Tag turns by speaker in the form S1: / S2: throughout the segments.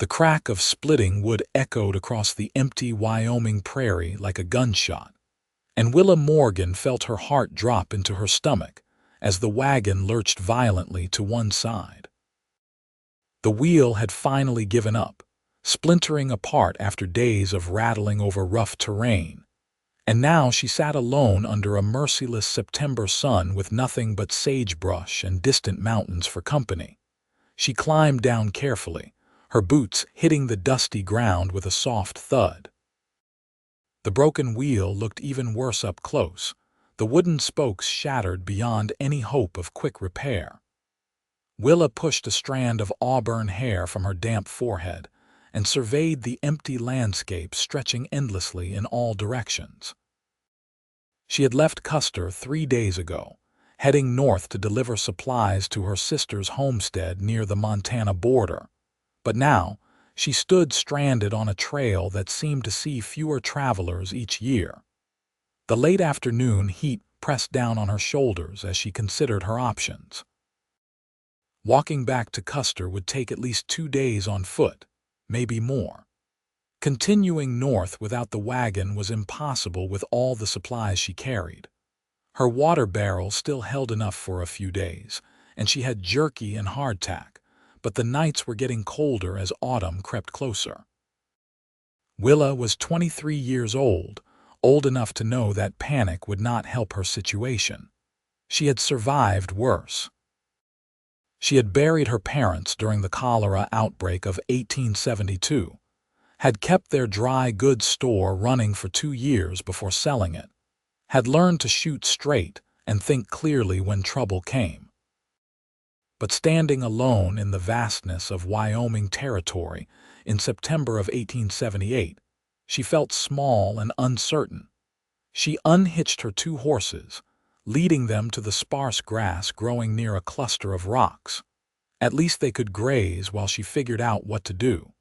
S1: The crack of splitting wood echoed across the empty Wyoming prairie like a gunshot, and Willa Morgan felt her heart drop into her stomach as the wagon lurched violently to one side. The wheel had finally given up, splintering apart after days of rattling over rough terrain, and now she sat alone under a merciless September sun with nothing but sagebrush and distant mountains for company. She climbed down carefully, her boots hitting the dusty ground with a soft thud. The broken wheel looked even worse up close, the wooden spokes shattered beyond any hope of quick repair. Willa pushed a strand of auburn hair from her damp forehead and surveyed the empty landscape stretching endlessly in all directions. She had left Custer 3 days ago, heading north to deliver supplies to her sister's homestead near the Montana border, but now she stood stranded on a trail that seemed to see fewer travelers each year. The late afternoon heat pressed down on her shoulders as she considered her options. Walking back to Custer would take at least 2 days on foot, maybe more. Continuing north without the wagon was impossible with all the supplies she carried. Her water barrel still held enough for a few days, and she had jerky and hardtack, but the nights were getting colder as autumn crept closer. Willa was 23 years old enough to know that panic would not help her situation. She had survived worse. She had buried her parents during the cholera outbreak of 1872, had kept their dry goods store running for 2 years before selling it, had learned to shoot straight and think clearly when trouble came. But standing alone in the vastness of Wyoming territory in September of 1878, she felt small and uncertain. She unhitched her 2 horses, leading them to the sparse grass growing near a cluster of rocks. At least they could graze while she figured out what to do.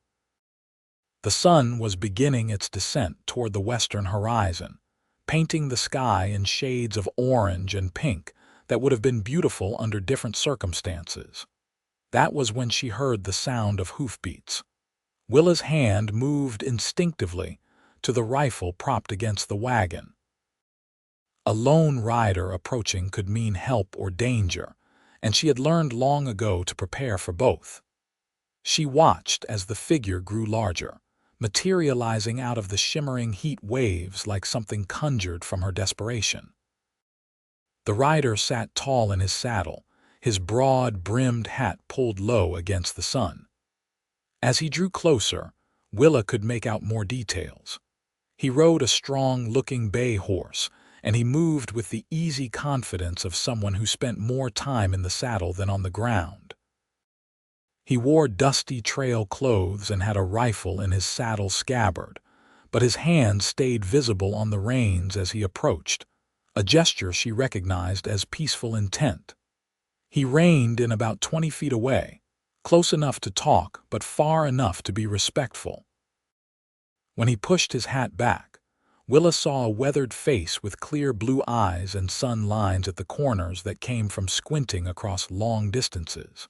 S1: The sun was beginning its descent toward the western horizon, painting the sky in shades of orange and pink that would have been beautiful under different circumstances. That was when she heard the sound of hoofbeats. Willa's hand moved instinctively to the rifle propped against the wagon. A lone rider approaching could mean help or danger, and she had learned long ago to prepare for both. She watched as the figure grew larger, materializing out of the shimmering heat waves like something conjured from her desperation. The rider sat tall in his saddle, his broad-brimmed hat pulled low against the sun. As he drew closer, Willa could make out more details. He rode a strong-looking bay horse, and he moved with the easy confidence of someone who spent more time in the saddle than on the ground. He wore dusty trail clothes and had a rifle in his saddle scabbard, but his hand stayed visible on the reins as he approached, a gesture she recognized as peaceful intent. He reined in about 20 feet away, close enough to talk but far enough to be respectful. When he pushed his hat back, Willa saw a weathered face with clear blue eyes and sun lines at the corners that came from squinting across long distances.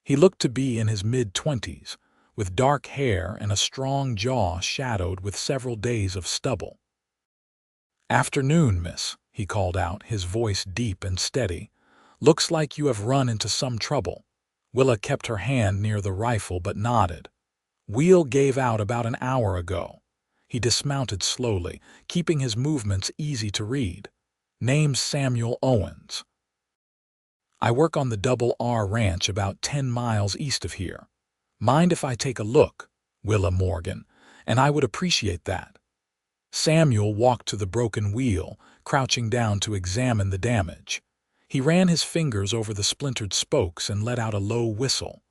S1: He looked to be in his mid-20s, with dark hair and a strong jaw shadowed with several days of stubble. "Afternoon, miss," he called out, his voice deep and steady. "Looks like you have run into some trouble." Willa kept her hand near the rifle but nodded. "Wheel gave out about an hour ago." He dismounted slowly, keeping his movements easy to read. "Name's Samuel Owens. I work on the Double R Ranch about 10 miles east of here. Mind if I take a look, Willa Morgan, and I would appreciate that." Samuel walked to the broken wheel, crouching down to examine the damage. He ran his fingers over the splintered spokes and let out a low whistle.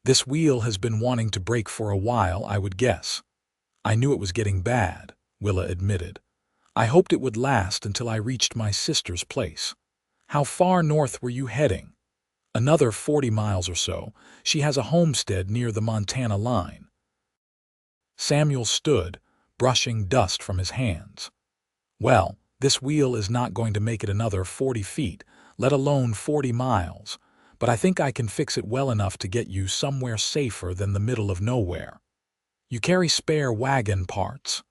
S1: "This wheel has been wanting to break for a while, I would guess." "I knew it was getting bad," Willa admitted. "I hoped it would last until I reached my sister's place." "How far north were you heading?" "Another 40 miles or so. She has a homestead near the Montana line." Samuel stood, brushing dust from his hands. "Well, this wheel is not going to make it another 40 feet, let alone 40 miles, but I think I can fix it well enough to get you somewhere safer than the middle of nowhere. You carry spare wagon parts?"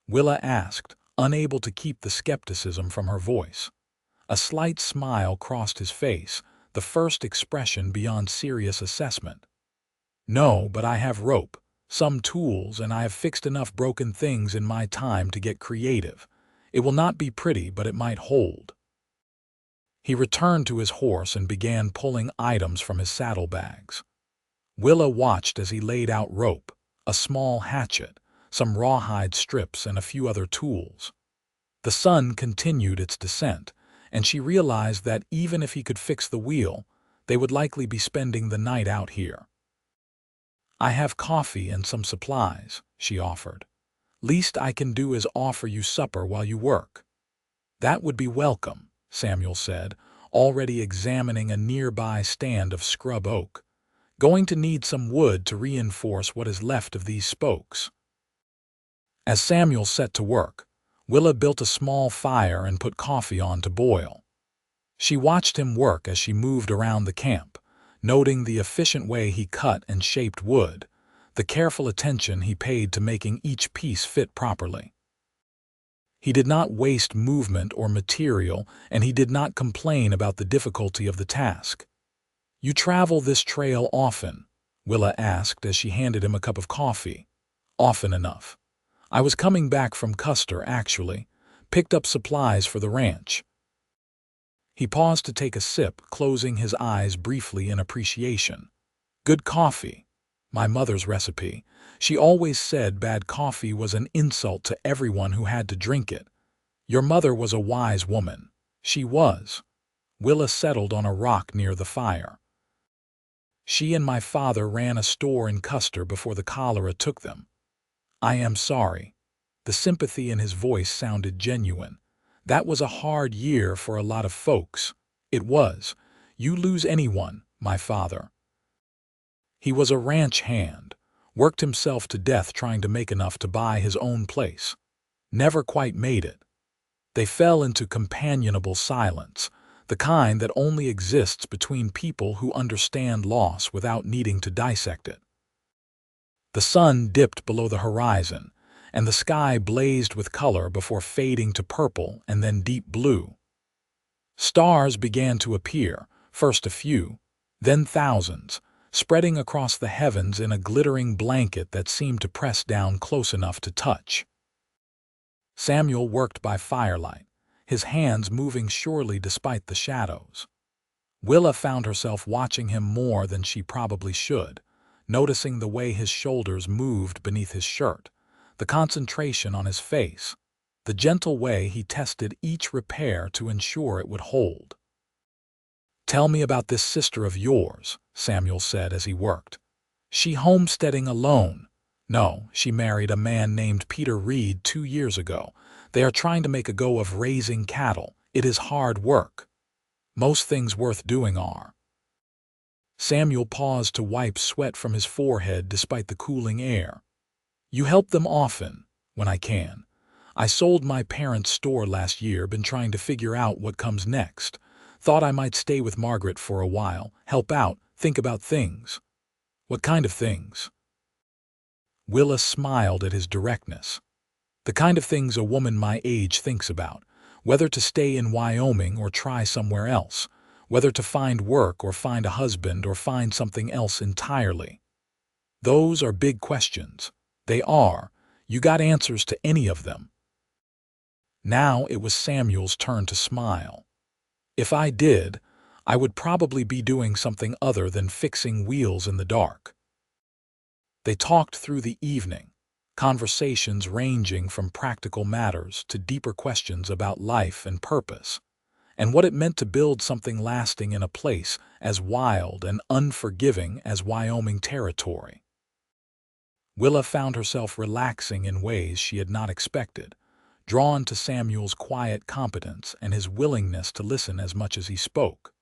S1: Willa asked, unable to keep the skepticism from her voice. A slight smile crossed his face, the first expression beyond serious assessment. "No, but I have rope, some tools, and I have fixed enough broken things in my time to get creative. It will not be pretty, but it might hold." He returned to his horse and began pulling items from his saddlebags. Willa watched as he laid out rope, a small hatchet, some rawhide strips, and a few other tools. The sun continued its descent, and she realized that even if he could fix the wheel, they would likely be spending the night out here. "I have coffee and some supplies," she offered. "Least I can do is offer you supper while you work." "That would be welcome," Samuel said, already examining a nearby stand of scrub oak. "Going to need some wood to reinforce what is left of these spokes." As Samuel set to work, Willa built a small fire and put coffee on to boil. She watched him work as she moved around the camp, noting the efficient way he cut and shaped wood, the careful attention he paid to making each piece fit properly. He did not waste movement or material, and he did not complain about the difficulty of the task. "You travel this trail often?" Willa asked as she handed him a cup of coffee. "Often enough. I was coming back from Custer, actually. Picked up supplies for the ranch." He paused to take a sip, closing his eyes briefly in appreciation. "Good coffee. My mother's recipe. She always said bad coffee was an insult to everyone who had to drink it. Your mother was a wise woman." "She was." Willa settled on a rock near the fire. "She and my father ran a store in Custer before the cholera took them." "I am sorry." The sympathy in his voice sounded genuine. "That was a hard year for a lot of folks." "It was. You lose anyone, my father." He was a ranch hand, worked himself to death trying to make enough to buy his own place. Never quite made it. They fell into companionable silence, the kind that only exists between people who understand loss without needing to dissect it. The sun dipped below the horizon, and the sky blazed with color before fading to purple and then deep blue. Stars began to appear, first a few, then thousands, spreading across the heavens in a glittering blanket that seemed to press down close enough to touch. Samuel worked by firelight, his hands moving surely despite the shadows. Willa found herself watching him more than she probably should, noticing the way his shoulders moved beneath his shirt, the concentration on his face, the gentle way he tested each repair to ensure it would hold. "Tell me about this sister of yours," Samuel said as he worked. "She homesteading alone?" "No, she married a man named Peter Reed 2 years ago. They are trying to make a go of raising cattle. It is hard work. Most things worth doing are." Samuel paused to wipe sweat from his forehead despite the cooling air. "You help them often?" "When I can. I sold my parents' store last year, been trying to figure out what comes next. Thought I might stay with Margaret for a while, help out, think about things." "What kind of things?" Willa smiled at his directness. "The kind of things a woman my age thinks about. Whether to stay in Wyoming or try somewhere else. Whether to find work or find a husband or find something else entirely. Those are big questions. They are. You got answers to any of them." Now it was Samuel's turn to smile. "If I did, I would probably be doing something other than fixing wheels in the dark." They talked through the evening, conversations ranging from practical matters to deeper questions about life and purpose, and what it meant to build something lasting in a place as wild and unforgiving as Wyoming territory. Willa found herself relaxing in ways she had not expected, drawn to Samuel's quiet competence and his willingness to listen as much as he spoke.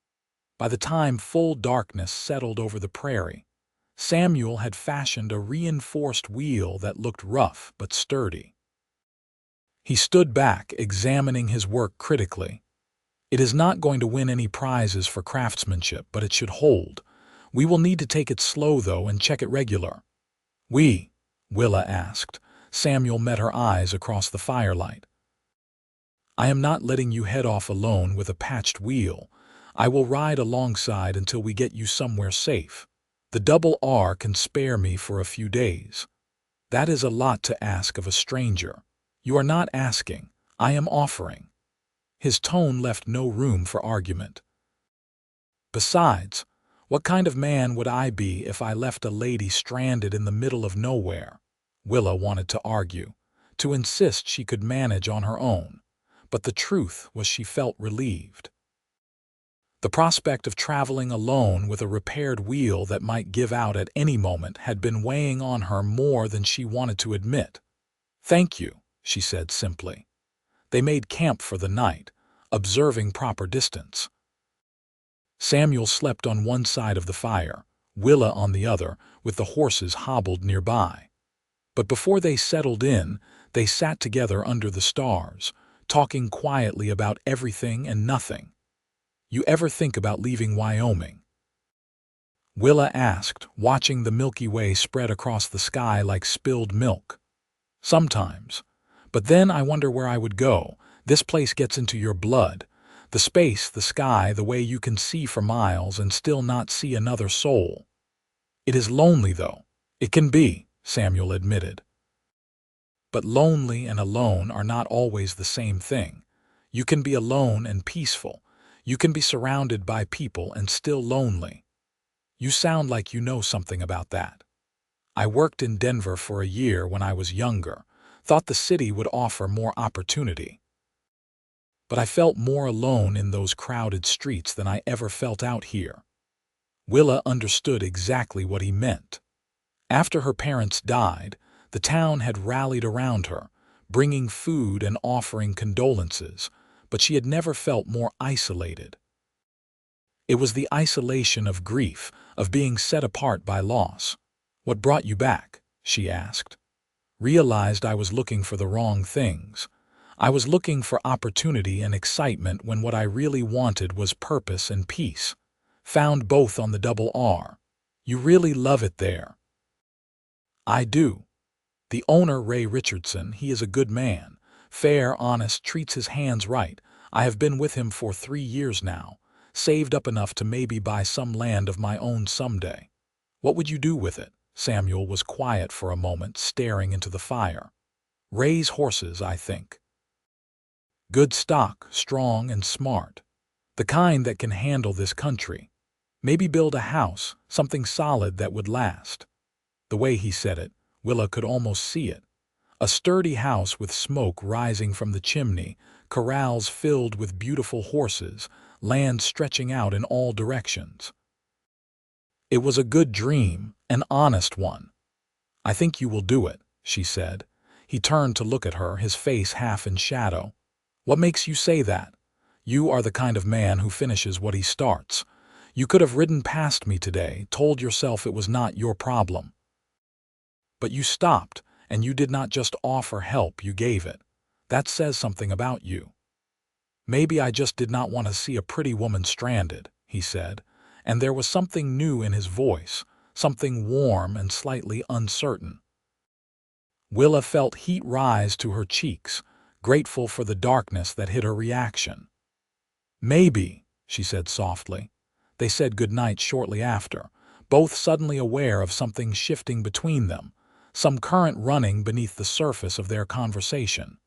S1: By the time full darkness settled over the prairie, Samuel had fashioned a reinforced wheel that looked rough but sturdy. He stood back, examining his work critically. It is not going to win any prizes for craftsmanship, but it should hold. We will need to take it slow, though, and check it regular." "We?" Willa asked. Samuel met her eyes across the firelight. "I am not letting you head off alone with a patched wheel. I will ride alongside until we get you somewhere safe. The double R can spare me for a few days." "That is a lot to ask of a stranger." "You are not asking. I am offering." His tone left no room for argument. "Besides, what kind of man would I be if I left a lady stranded in the middle of nowhere?" Willa wanted to argue, to insist she could manage on her own, but the truth was she felt relieved. The prospect of traveling alone with a repaired wheel that might give out at any moment had been weighing on her more than she wanted to admit. "Thank you," she said simply. They made camp for the night, observing proper distance. Samuel slept on one side of the fire, Willa on the other, with the horses hobbled nearby. But before they settled in, they sat together under the stars, talking quietly about everything and nothing. "You ever think about leaving Wyoming?" Willa asked, watching the Milky Way spread across the sky like spilled milk. "Sometimes. But then I wonder where I would go. This place gets into your blood. The space, the sky, the way you can see for miles and still not see another soul." "It is lonely, though." "It can be," Samuel admitted. "But lonely and alone are not always the same thing. You can be alone and peaceful. You can be surrounded by people and still lonely." "You sound like you know something about that." "I worked in Denver for a year when I was younger. Thought the city would offer more opportunity. But I felt more alone in those crowded streets than I ever felt out here." Willa understood exactly what he meant. After her parents died, the town had rallied around her, bringing food and offering condolences, but she had never felt more isolated. It was the isolation of grief, of being set apart by loss. "What brought you back?" she asked. "Realized I was looking for the wrong things. I was looking for opportunity and excitement when what I really wanted was purpose and peace. Found both on the double R. You really love it there." "I do. The owner, Ray Richardson, he is a good man. Fair, honest, treats his hands right. I have been with him for 3 years now. Saved up enough to maybe buy some land of my own someday." "What would you do with it?" Samuel was quiet for a moment, staring into the fire. "Raise horses, I think. Good stock, strong and smart. The kind that can handle this country. Maybe build a house, something solid that would last." The way he said it, Willa could almost see it. A sturdy house with smoke rising from the chimney, corrals filled with beautiful horses, land stretching out in all directions. It was a good dream, an honest one. "I think you will do it," she said. He turned to look at her, his face half in shadow. "What makes you say that? You are the kind of man who finishes what he starts. You could have ridden past me today, told yourself it was not your problem. But you stopped, and you did not just offer help, you gave it. That says something about you." "Maybe I just did not want to see a pretty woman stranded," he said, and there was something new in his voice, something warm and slightly uncertain. Willa felt heat rise to her cheeks, grateful for the darkness that hid her reaction. "Maybe," she said softly. They said goodnight shortly after, both suddenly aware of something shifting between them, some current running beneath the surface of their conversation.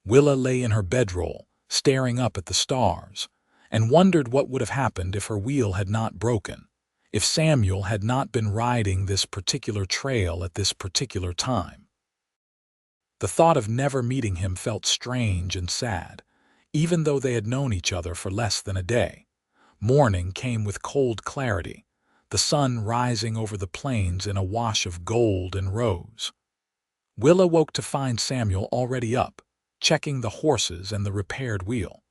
S1: Willa lay in her bedroll, staring up at the stars, and wondered what would have happened if her wheel had not broken, if Samuel had not been riding this particular trail at this particular time. The thought of never meeting him felt strange and sad, even though they had known each other for less than a day. Morning came with cold clarity, the sun rising over the plains in a wash of gold and rose. Willa woke to find Samuel already up, checking the horses and the repaired wheel.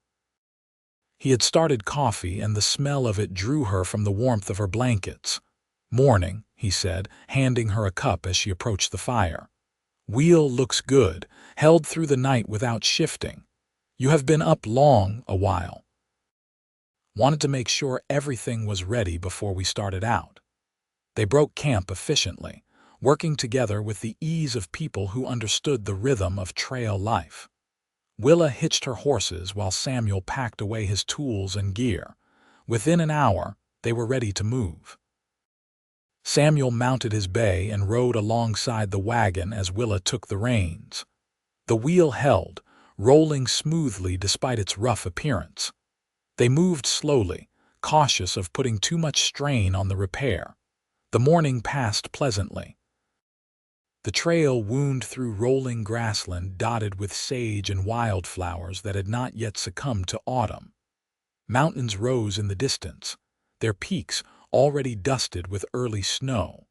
S1: He had started coffee, and the smell of it drew her from the warmth of her blankets. "Morning," he said, handing her a cup as she approached the fire. "Wheel looks good, held through the night without shifting. "You have been up a while. Wanted to make sure everything was ready before we started out." They broke camp efficiently, working together with the ease of people who understood the rhythm of trail life. Willa hitched her horses while Samuel packed away his tools and gear. Within an hour, they were ready to move. Samuel mounted his bay and rode alongside the wagon as Willa took the reins. The wheel held, rolling smoothly despite its rough appearance. They moved slowly, cautious of putting too much strain on the repair. The morning passed pleasantly. The trail wound through rolling grassland dotted with sage and wildflowers that had not yet succumbed to autumn. Mountains rose in the distance, their peaks already dusted with early snow.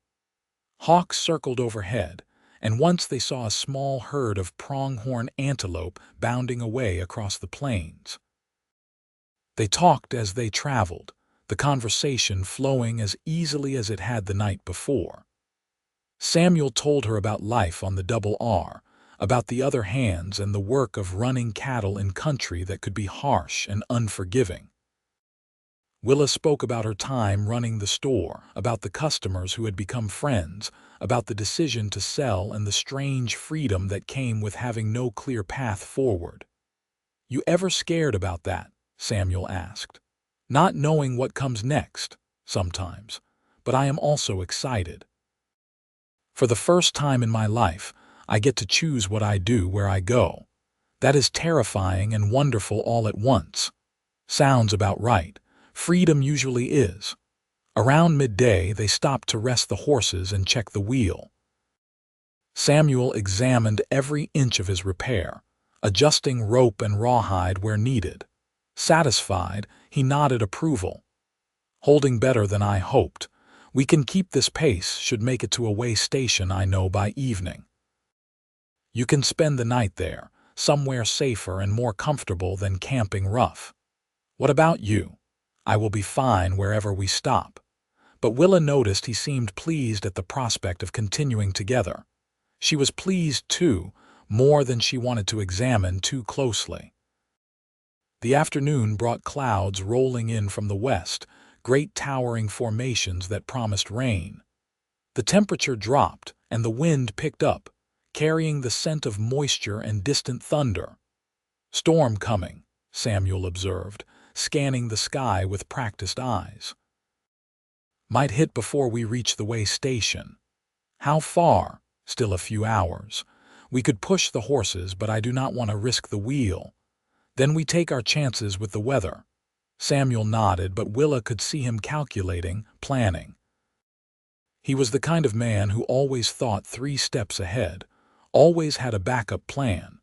S1: Hawks circled overhead, and once they saw a small herd of pronghorn antelope bounding away across the plains. They talked as they traveled, the conversation flowing as easily as it had the night before. Samuel told her about life on the Double R, about the other hands and the work of running cattle in country that could be harsh and unforgiving. Willa spoke about her time running the store, about the customers who had become friends, about the decision to sell and the strange freedom that came with having no clear path forward. "You ever scared about that?" Samuel asked. "Not knowing what comes next, sometimes, but I am also excited. For the first time in my life, I get to choose what I do where I go. That is terrifying and wonderful all at once." Sounds about right. Freedom usually is. Around midday, they stopped to rest the horses and check the wheel. Samuel examined every inch of his repair, adjusting rope and rawhide where needed. Satisfied, he nodded approval. "Holding better than I hoped. We can keep this pace, should make it to a way station I know by evening. You can spend the night there, somewhere safer and more comfortable than camping rough. What about you?" "I will be fine wherever we stop." But Willa noticed he seemed pleased at the prospect of continuing together. She was pleased, too, more than she wanted to examine too closely. The afternoon brought clouds rolling in from the west, great towering formations that promised rain. The temperature dropped, and the wind picked up, carrying the scent of moisture and distant thunder. "Storm coming," Samuel observed, scanning the sky with practiced eyes. "Might hit before we reach the way station." "How far?" "Still a few hours. We could push the horses, but I do not want to risk the wheel. Then we take our chances with the weather." Samuel nodded, but Willa could see him calculating, planning. He was the kind of man who always thought 3 steps ahead, always had a backup plan.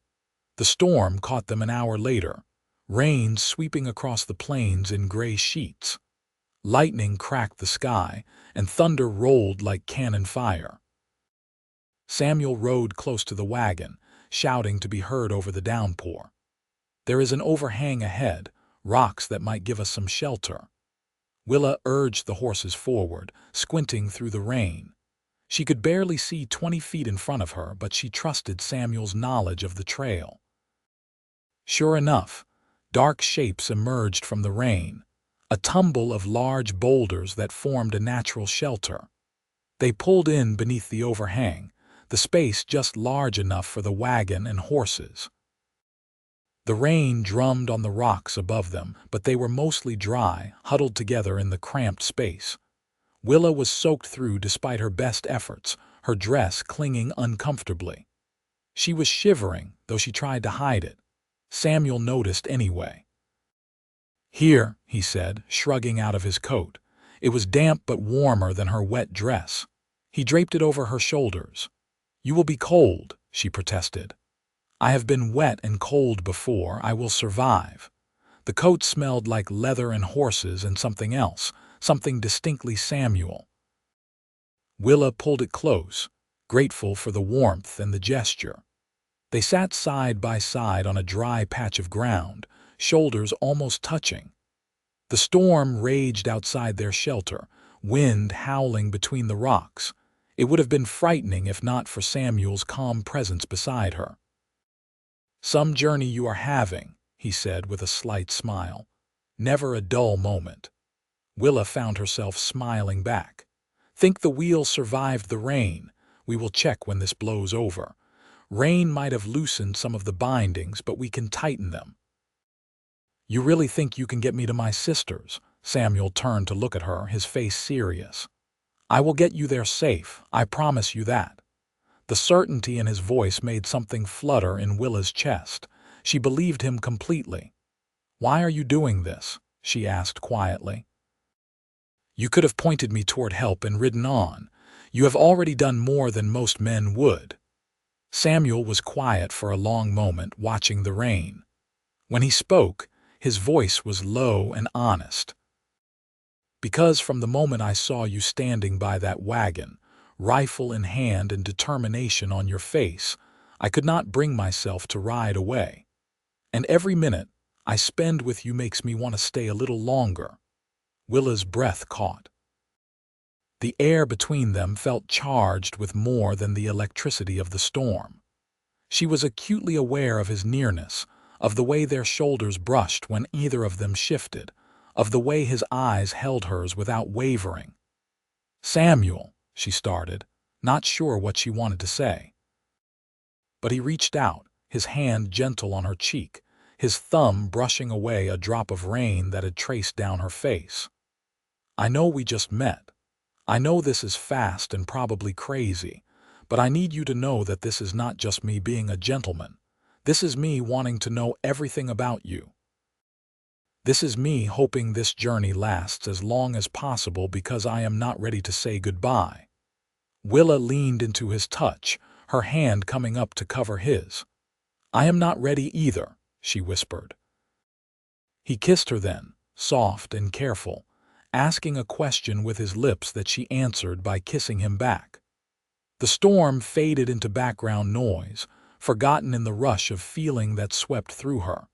S1: The storm caught them an hour later, rain sweeping across the plains in gray sheets. Lightning cracked the sky, and thunder rolled like cannon fire. Samuel rode close to the wagon, shouting to be heard over the downpour. "There is an overhang ahead, rocks that might give us some shelter." Willa urged the horses forward, squinting through the rain. She could barely see 20 feet in front of her, but she trusted Samuel's knowledge of the trail. Sure enough, dark shapes emerged from the rain, a tumble of large boulders that formed a natural shelter. They pulled in beneath the overhang, the space just large enough for the wagon and horses. The rain drummed on the rocks above them, but they were mostly dry, huddled together in the cramped space. Willa was soaked through despite her best efforts, her dress clinging uncomfortably. She was shivering, though she tried to hide it. Samuel noticed anyway. "Here," he said, shrugging out of his coat. It was damp but warmer than her wet dress. He draped it over her shoulders. "You will be cold," she protested. "I have been wet and cold before. I will survive." The coat smelled like leather and horses and something else, something distinctly Samuel. Willa pulled it close, grateful for the warmth and the gesture. They sat side by side on a dry patch of ground, shoulders almost touching. The storm raged outside their shelter, wind howling between the rocks. It would have been frightening if not for Samuel's calm presence beside her. "Some journey you are having," he said with a slight smile. Never a dull moment. Willa found herself smiling back. Think the wheel survived the rain. We will check when this blows over. Rain might have loosened some of the bindings, but we can tighten them. You really think you can get me to my sister's? Samuel turned to look at her, his face serious. I will get you there safe, I promise you that. The certainty in his voice made something flutter in Willa's chest. She believed him completely. Why are you doing this? She asked quietly. You could have pointed me toward help and ridden on. You have already done more than most men would. Samuel was quiet for a long moment, watching the rain. When he spoke, his voice was low and honest. Because from the moment I saw you standing by that wagon, rifle in hand and determination on your face, I could not bring myself to ride away. And every minute I spend with you makes me want to stay a little longer. Willa's breath caught. The air between them felt charged with more than the electricity of the storm. She was acutely aware of his nearness, of the way their shoulders brushed when either of them shifted, of the way his eyes held hers without wavering. Samuel, she started, not sure what she wanted to say. But he reached out, his hand gentle on her cheek, his thumb brushing away a drop of rain that had traced down her face. I know we just met. I know this is fast and probably crazy, but I need you to know that this is not just me being a gentleman. This is me wanting to know everything about you. This is me hoping this journey lasts as long as possible because I am not ready to say goodbye. Willa leaned into his touch, her hand coming up to cover his. I am not ready either, she whispered. He kissed her then, soft and careful, asking a question with his lips that she answered by kissing him back. The storm faded into background noise, forgotten in the rush of feeling that swept through her.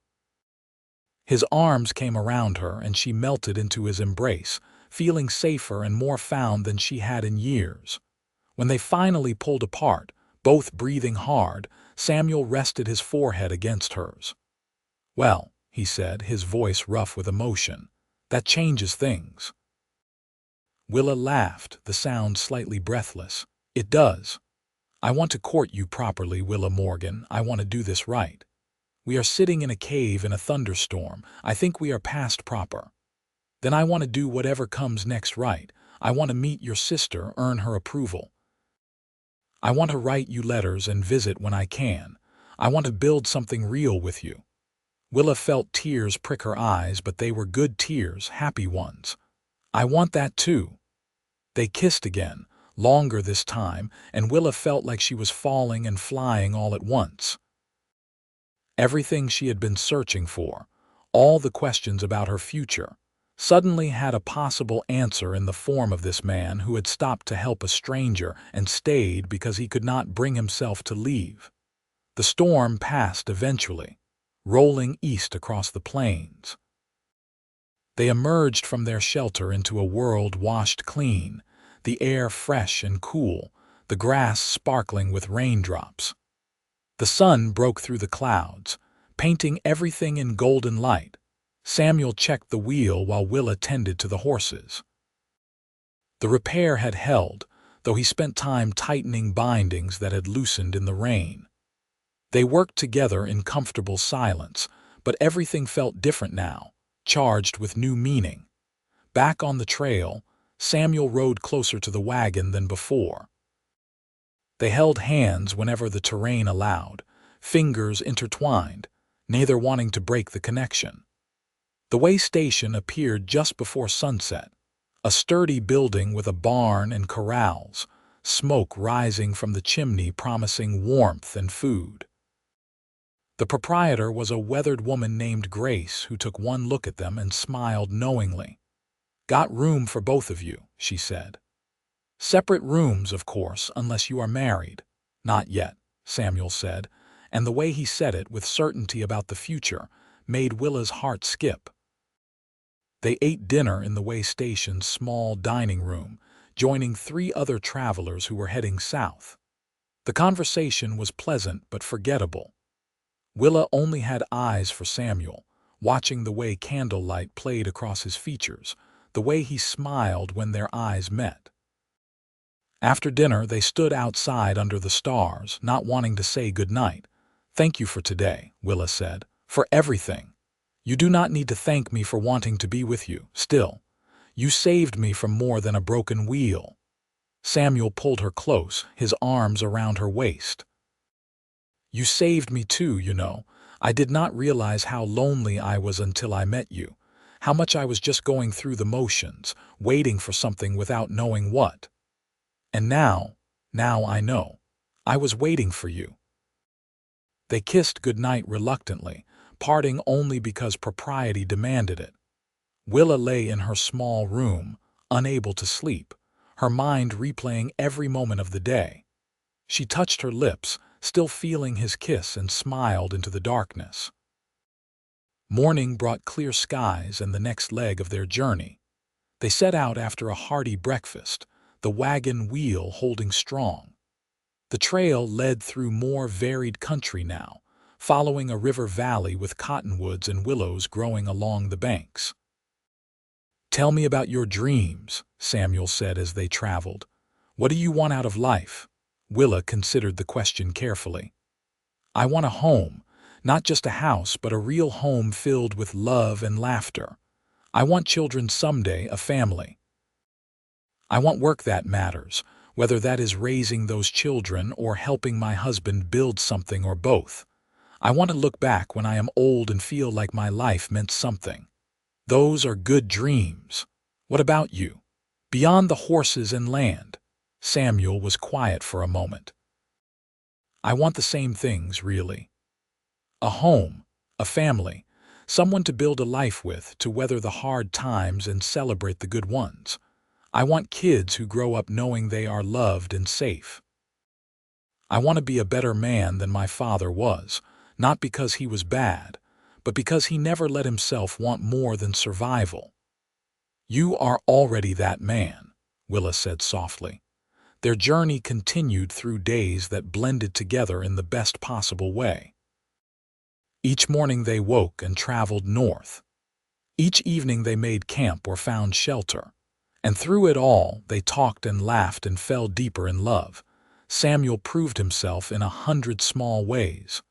S1: His arms came around her and she melted into his embrace, feeling safer and more found than she had in years. When they finally pulled apart, both breathing hard, Samuel rested his forehead against hers. Well, he said, his voice rough with emotion, that changes things. Willa laughed, the sound slightly breathless. It does. I want to court you properly, Willa Morgan. I want to do this right. We are sitting in a cave in a thunderstorm. I think we are past proper. Then I want to do whatever comes next right. I want to meet your sister, earn her approval. I want to write you letters and visit when I can. I want to build something real with you. Willa felt tears prick her eyes, but they were good tears, happy ones. I want that too. They kissed again, longer this time, and Willa felt like she was falling and flying all at once. Everything she had been searching for, all the questions about her future, suddenly had a possible answer in the form of this man who had stopped to help a stranger and stayed because he could not bring himself to leave. The storm passed eventually, rolling east across the plains. They emerged from their shelter into a world washed clean, the air fresh and cool, the grass sparkling with raindrops. The sun broke through the clouds, painting everything in golden light. Samuel checked the wheel while Willa tended to the horses. The repair had held, though he spent time tightening bindings that had loosened in the rain. They worked together in comfortable silence, but everything felt different now, charged with new meaning. Back on the trail, Samuel rode closer to the wagon than before. They held hands whenever the terrain allowed, fingers intertwined, neither wanting to break the connection. The way station appeared just before sunset, a sturdy building with a barn and corrals, smoke rising from the chimney promising warmth and food. The proprietor was a weathered woman named Grace who took one look at them and smiled knowingly. Got room for both of you, she said. Separate rooms, of course, unless you are married. Not yet, Samuel said, and the way he said it with certainty about the future made Willa's heart skip. They ate dinner in the way station's small dining room, joining 3 other travelers who were heading south. The conversation was pleasant but forgettable. Willa only had eyes for Samuel, watching the way candlelight played across his features, the way he smiled when their eyes met. After dinner, they stood outside under the stars, not wanting to say goodnight. "Thank you for today," Willa said, "for everything. You do not need to thank me for wanting to be with you, still. You saved me from more than a broken wheel." Samuel pulled her close, his arms around her waist. "You saved me too, you know. I did not realize how lonely I was until I met you, how much I was just going through the motions, waiting for something without knowing what. And now I know. I was waiting for you." They kissed goodnight reluctantly, parting only because propriety demanded it. Willa lay in her small room, unable to sleep, her mind replaying every moment of the day. She touched her lips, still feeling his kiss, and smiled into the darkness. Morning brought clear skies and the next leg of their journey. They set out after a hearty breakfast, the wagon wheel holding strong. The trail led through more varied country now, following a river valley with cottonwoods and willows growing along the banks. "Tell me about your dreams," Samuel said as they traveled. "What do you want out of life?" Willa considered the question carefully. "I want a home, not just a house, but a real home filled with love and laughter. I want children someday, a family. I want work that matters, whether that is raising those children or helping my husband build something or both. I want to look back when I am old and feel like my life meant something. Those are good dreams. What about you? Beyond the horses and land?" Samuel was quiet for a moment. "I want the same things, really. A home, a family, someone to build a life with, to weather the hard times and celebrate the good ones. I want kids who grow up knowing they are loved and safe. I want to be a better man than my father was, not because he was bad, but because he never let himself want more than survival." "You are already that man," Willa said softly. Their journey continued through days that blended together in the best possible way. Each morning they woke and traveled north. Each evening they made camp or found shelter. And through it all, they talked and laughed and fell deeper in love. Samuel proved himself in 100 small ways.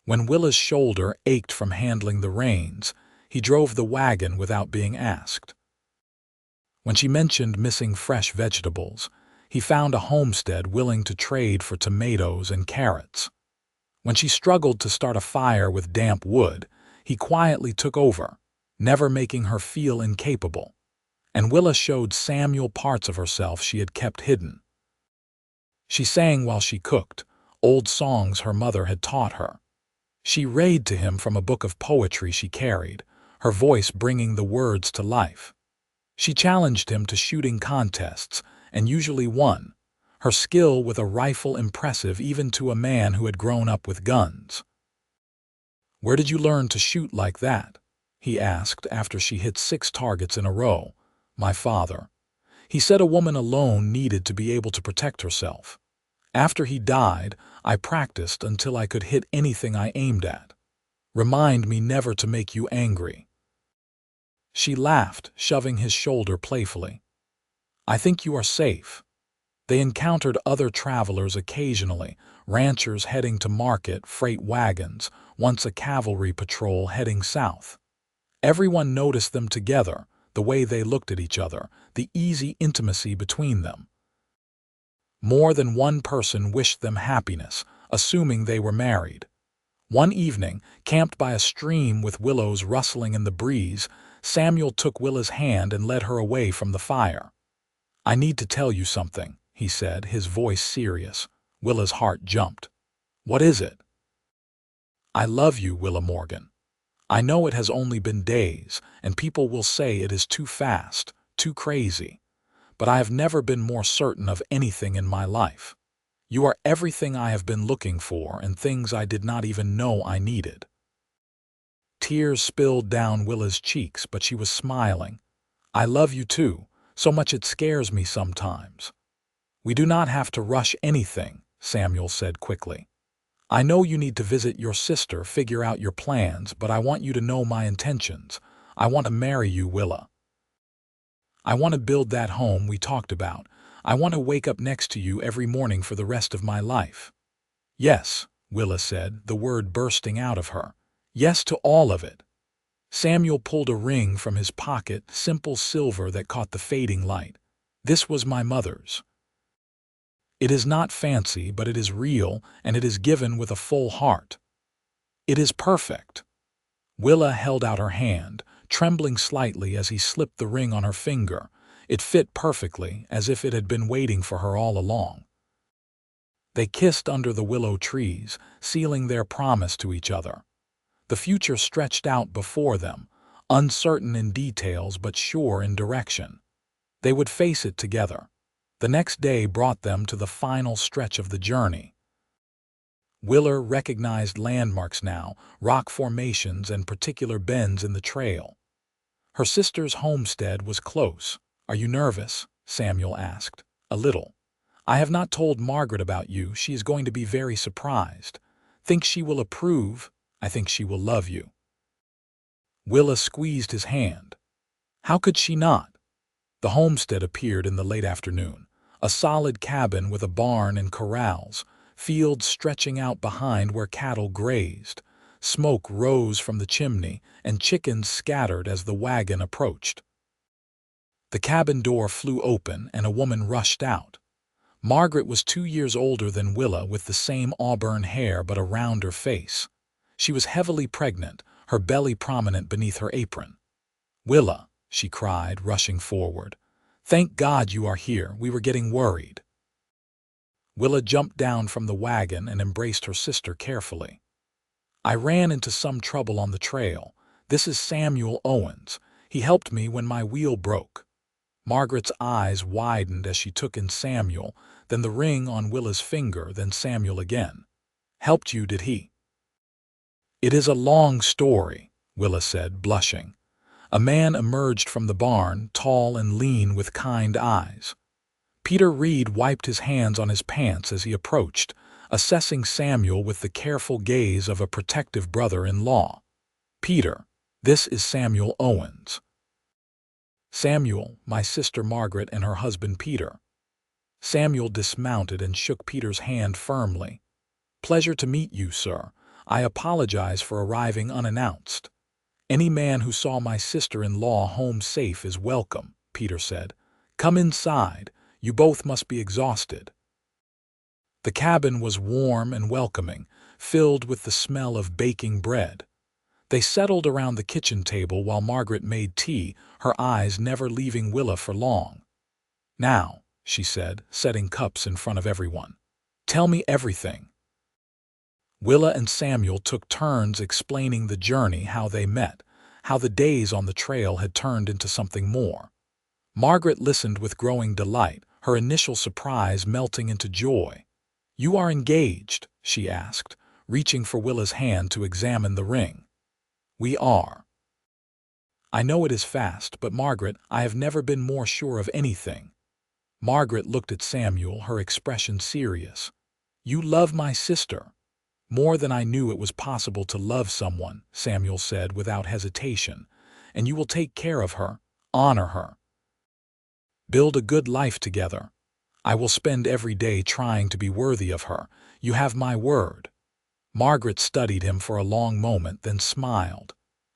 S1: When Willa's shoulder ached from handling the reins, he drove the wagon without being asked. When she mentioned missing fresh vegetables, he found a homestead willing to trade for tomatoes and carrots. When she struggled to start a fire with damp wood, he quietly took over, never making her feel incapable. And Willa showed Samuel parts of herself she had kept hidden. She sang while she cooked, old songs her mother had taught her. She read to him from a book of poetry she carried, her voice bringing the words to life. She challenged him to shooting contests, and usually won, her skill with a rifle impressive even to a man who had grown up with guns. "Where did you learn to shoot like that?" he asked after she hit 6 targets in a row. "My father. He said a woman alone needed to be able to protect herself. After he died, I practiced until I could hit anything I aimed at. Remind me never to make you angry." She laughed, shoving his shoulder playfully. "I think you are safe." They encountered other travelers occasionally, ranchers heading to market, freight wagons, once a cavalry patrol heading south. Everyone noticed them together, the way they looked at each other, the easy intimacy between them. More than one person wished them happiness, assuming they were married. One evening, camped by a stream with willows rustling in the breeze, Samuel took Willa's hand and led her away from the fire. "I need to tell you something," he said, his voice serious. Willa's heart jumped. "What is it?" "I love you, Willa Morgan. I know it has only been days, and people will say it is too fast, too crazy. But I have never been more certain of anything in my life. You are everything I have been looking for and things I did not even know I needed." Tears spilled down Willa's cheeks, but she was smiling. "I love you too, so much it scares me sometimes." "We do not have to rush anything," Samuel said quickly. I know you need to visit your sister, figure out your plans, but I want you to know my intentions. I want to marry you, Willa. I want to build that home we talked about. I want to wake up next to you every morning for the rest of my life." "Yes," Willa said, the word bursting out of her. "Yes to all of it." Samuel pulled a ring from his pocket, simple silver that caught the fading light. "This was my mother's. It is not fancy, but it is real, and it is given with a full heart. It is perfect." Willa held out her hand, trembling slightly as he slipped the ring on her finger. It fit perfectly, as if it had been waiting for her all along. They kissed under the willow trees, sealing their promise to each other. The future stretched out before them, uncertain in details but sure in direction. They would face it together. The next day brought them to the final stretch of the journey. Willa recognized landmarks now, rock formations and particular bends in the trail. Her sister's homestead was close. "Are you nervous?" Samuel asked. "A little. I have not told Margaret about you. She is going to be very surprised. Think she will approve? I think she will love you." Willa squeezed his hand. How could she not? The homestead appeared in the late afternoon. A solid cabin with a barn and corrals, fields stretching out behind where cattle grazed. Smoke rose from the chimney, and chickens scattered as the wagon approached. The cabin door flew open, and a woman rushed out. Margaret was 2 years older than Willa, with the same auburn hair but a rounder face. She was heavily pregnant, her belly prominent beneath her apron. "Willa," she cried, rushing forward. "Thank God you are here. We were getting worried." Willa jumped down from the wagon and embraced her sister carefully. "I ran into some trouble on the trail. This is Samuel Owens. He helped me when my wheel broke." Margaret's eyes widened as she took in Samuel, then the ring on Willa's finger, then Samuel again. "Helped you, did he?" "It is a long story," Willa said, blushing. A man emerged from the barn, tall and lean with kind eyes. Peter Reed wiped his hands on his pants as he approached, assessing Samuel with the careful gaze of a protective brother-in-law. "Peter, this is Samuel Owens." "Samuel, my sister Margaret and her husband Peter." Samuel dismounted and shook Peter's hand firmly. "Pleasure to meet you, sir. I apologize for arriving unannounced." "Any man who saw my sister-in-law home safe is welcome," Peter said. "Come inside. You both must be exhausted." The cabin was warm and welcoming, filled with the smell of baking bread. They settled around the kitchen table while Margaret made tea, her eyes never leaving Willa for long. "Now," she said, setting cups in front of everyone, "tell me everything." Willa and Samuel took turns explaining the journey, how they met, how the days on the trail had turned into something more. Margaret listened with growing delight, her initial surprise melting into joy. "You are engaged?" she asked, reaching for Willa's hand to examine the ring. "We are." "I know it is fast, but Margaret, I have never been more sure of anything." Margaret looked at Samuel, her expression serious. "You love my sister." "More than I knew it was possible to love someone," Samuel said without hesitation. "And you will take care of her, honor her. Build a good life together. I will spend every day trying to be worthy of her. You have my word." Margaret studied him for a long moment, then smiled.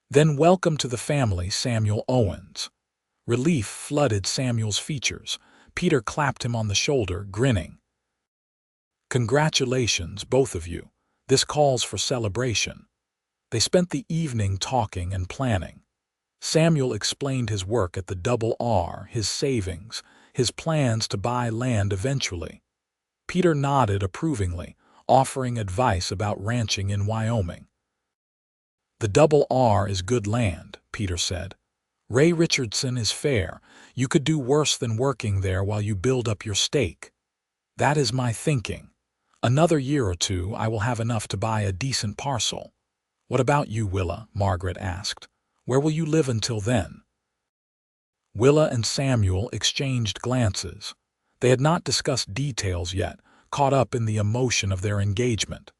S1: "Then welcome to the family, Samuel Owens." Relief flooded Samuel's features. Peter clapped him on the shoulder, grinning. "Congratulations, both of you. This calls for celebration." They spent the evening talking and planning. Samuel explained his work at the Double R, his savings, his plans to buy land eventually. Peter nodded approvingly, offering advice about ranching in Wyoming. "The Double R is good land," Peter said. "Ray Richardson is fair. You could do worse than working there while you build up your stake." "That is my thinking. Another year or two I will have enough to buy a decent parcel." "What about you, Willa?" Margaret asked. "Where will you live until then?" Willa and Samuel exchanged glances. They had not discussed details yet, caught up in the emotion of their engagement.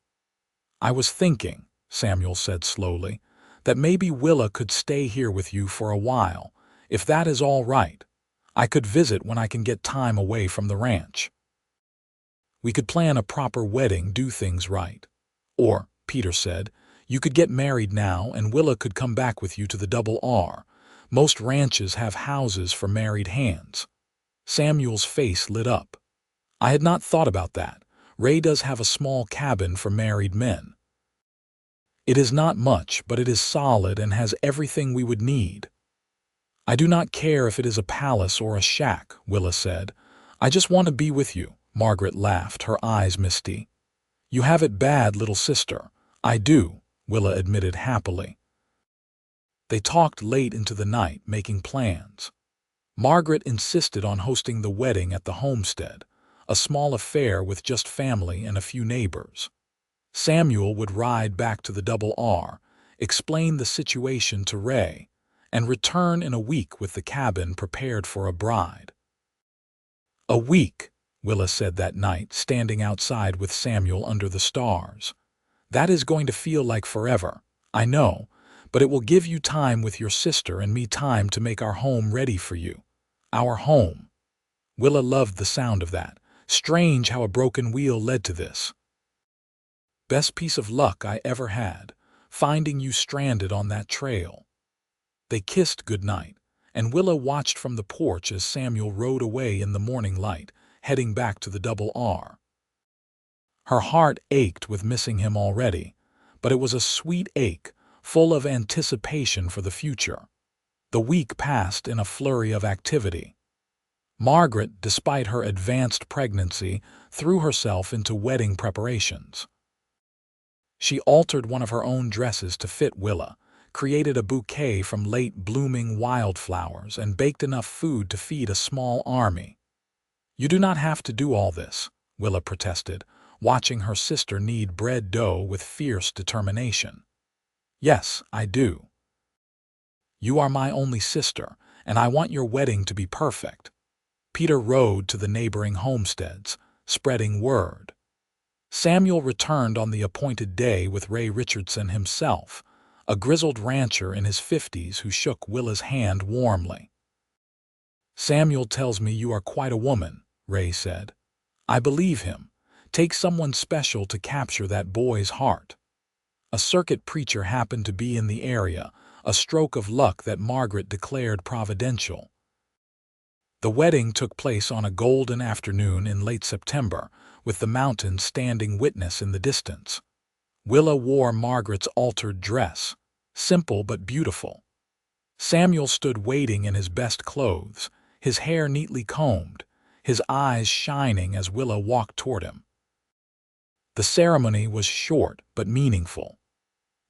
S1: "I was thinking," Samuel said slowly, "that maybe Willa could stay here with you for a while, if that is all right. I could visit when I can get time away from the ranch. We could plan a proper wedding, do things right. Or," Peter said, "you could get married now and Willa could come back with you to the Double R. Most ranches have houses for married hands." Samuel's face lit up. "I had not thought about that. Ray does have a small cabin for married men. It is not much, but it is solid and has everything we would need." "I do not care if it is a palace or a shack," Willa said. "I just want to be with you." Margaret laughed, her eyes misty. "You have it bad, little sister." "I do," Willa admitted happily. They talked late into the night, making plans. Margaret insisted on hosting the wedding at the homestead, a small affair with just family and a few neighbors. Samuel would ride back to the Double R, explain the situation to Ray, and return in a week with the cabin prepared for a bride. "A week," Willa said that night, standing outside with Samuel under the stars. "That is going to feel like forever, I know, but it will give you time with your sister and me, time to make our home ready for you. Our home." Willa loved the sound of that. Strange how a broken wheel led to this. "Best piece of luck I ever had, finding you stranded on that trail." They kissed goodnight, and Willa watched from the porch as Samuel rode away in the morning light, heading back to the Double R. Her heart ached with missing him already, but it was a sweet ache, full of anticipation for the future. The week passed in a flurry of activity. Margaret, despite her advanced pregnancy, threw herself into wedding preparations. She altered one of her own dresses to fit Willa, created a bouquet from late-blooming wildflowers, and baked enough food to feed a small army. "You do not have to do all this," Willa protested, watching her sister knead bread dough with fierce determination. "Yes, I do. You are my only sister, and I want your wedding to be perfect." Peter rode to the neighboring homesteads, spreading word. Samuel returned on the appointed day with Ray Richardson himself, a grizzled rancher in his 50s who shook Willa's hand warmly. "Samuel tells me you are quite a woman," Ray said. "I believe him. Take someone special to capture that boy's heart." A circuit preacher happened to be in the area, a stroke of luck that Margaret declared providential. The wedding took place on a golden afternoon in late September, with the mountains standing witness in the distance. Willa wore Margaret's altered dress, simple but beautiful. Samuel stood waiting in his best clothes, his hair neatly combed, his eyes shining as Willa walked toward him. The ceremony was short but meaningful.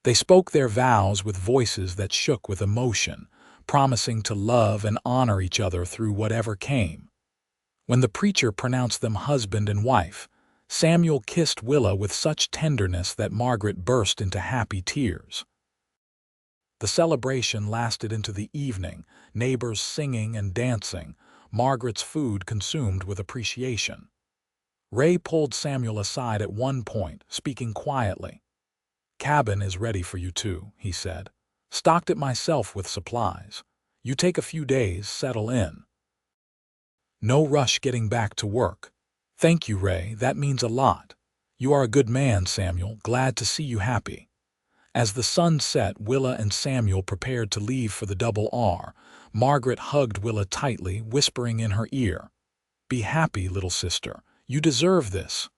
S1: They spoke their vows with voices that shook with emotion, promising to love and honor each other through whatever came. When the preacher pronounced them husband and wife, Samuel kissed Willa with such tenderness that Margaret burst into happy tears. The celebration lasted into the evening, neighbors singing and dancing, Margaret's food consumed with appreciation. Ray pulled Samuel aside at one point, speaking quietly. "Cabin is ready for you too," he said. "Stocked it myself with supplies. You take a few days, settle in. No rush getting back to work." "Thank you, Ray, that means a lot. You are a good man, Samuel, glad to see you happy." As the sun set, Willa and Samuel prepared to leave for the Double R. Margaret hugged Willa tightly, whispering in her ear, "Be happy, little sister. You deserve this."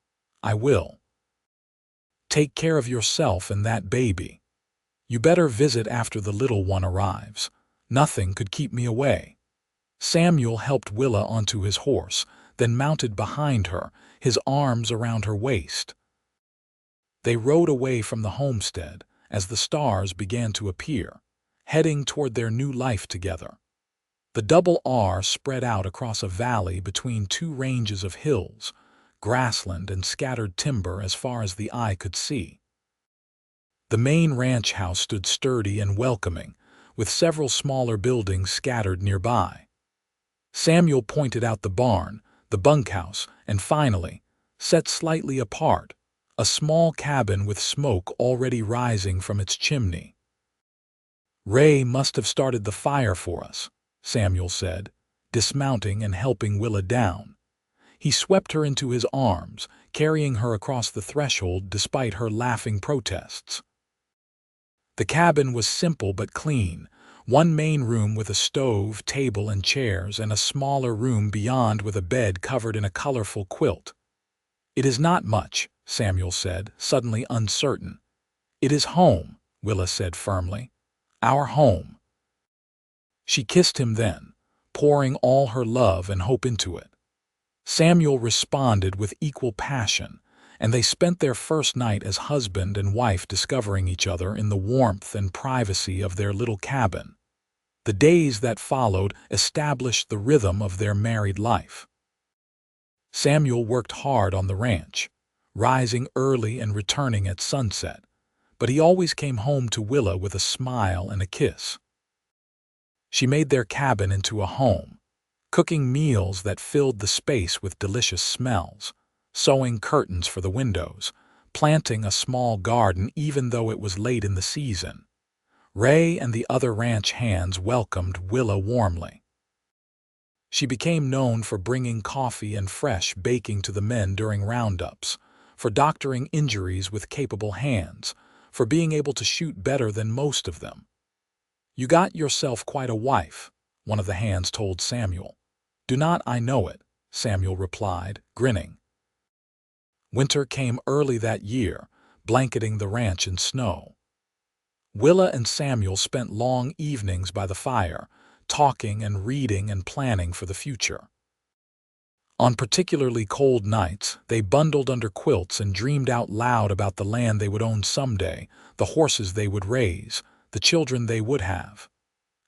S1: "I will. Take care of yourself and that baby. You better visit after the little one arrives. Nothing could keep me away." Samuel helped Willa onto his horse, then mounted behind her, his arms around her waist. They rode away from the homestead as the stars began to appear, heading toward their new life together. The Double R spread out across a valley between two ranges of hills, grassland and scattered timber as far as the eye could see. The main ranch house stood sturdy and welcoming, with several smaller buildings scattered nearby. Samuel pointed out the barn, the bunkhouse, and finally, set slightly apart, a small cabin with smoke already rising from its chimney. "Ray must have started the fire for us," Samuel said, dismounting and helping Willa down. He swept her into his arms, carrying her across the threshold despite her laughing protests. The cabin was simple but clean, one main room with a stove, table, and chairs, and a smaller room beyond with a bed covered in a colorful quilt. "It is not much," Samuel said, suddenly uncertain. "It is home," Willa said firmly. "Our home." She kissed him then, pouring all her love and hope into it. Samuel responded with equal passion, and they spent their first night as husband and wife discovering each other in the warmth and privacy of their little cabin. The days that followed established the rhythm of their married life. Samuel worked hard on the ranch, rising early and returning at sunset, but he always came home to Willa with a smile and a kiss. She made their cabin into a home, cooking meals that filled the space with delicious smells, sewing curtains for the windows, planting a small garden even though it was late in the season. Ray and the other ranch hands welcomed Willa warmly. She became known for bringing coffee and fresh baking to the men during roundups, for doctoring injuries with capable hands, for being able to shoot better than most of them. "You got yourself quite a wife," one of the hands told Samuel. "Do not I know it," Samuel replied, grinning. Winter came early that year, blanketing the ranch in snow. Willa and Samuel spent long evenings by the fire, talking and reading and planning for the future. On particularly cold nights, they bundled under quilts and dreamed out loud about the land they would own someday, the horses they would raise, the children they would have.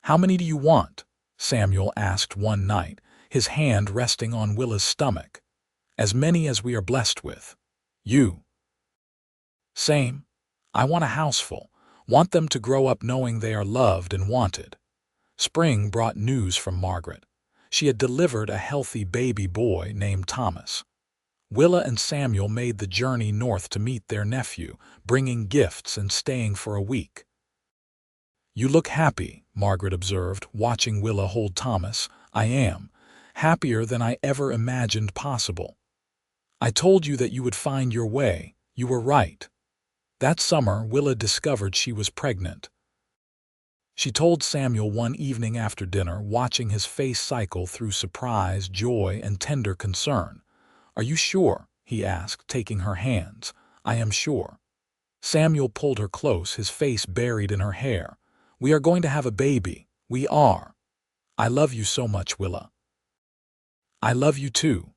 S1: "How many do you want?" Samuel asked one night, his hand resting on Willa's stomach. "As many as we are blessed with." "You?" "Same. I want a houseful. Want them to grow up knowing they are loved and wanted." Spring brought news from Margaret. She had delivered a healthy baby boy named Thomas. Willa and Samuel made the journey north to meet their nephew, bringing gifts and staying for a week. "You look happy," Margaret observed, watching Willa hold Thomas. "I am. Happier than I ever imagined possible. I told you that you would find your way. You were right." That summer, Willa discovered she was pregnant. She told Samuel one evening after dinner, watching his face cycle through surprise, joy, and tender concern. "Are you sure?" he asked, taking her hands. "I am sure." Samuel pulled her close, his face buried in her hair. "We are going to have a baby. We are. I love you so much, Willa." "I love you too."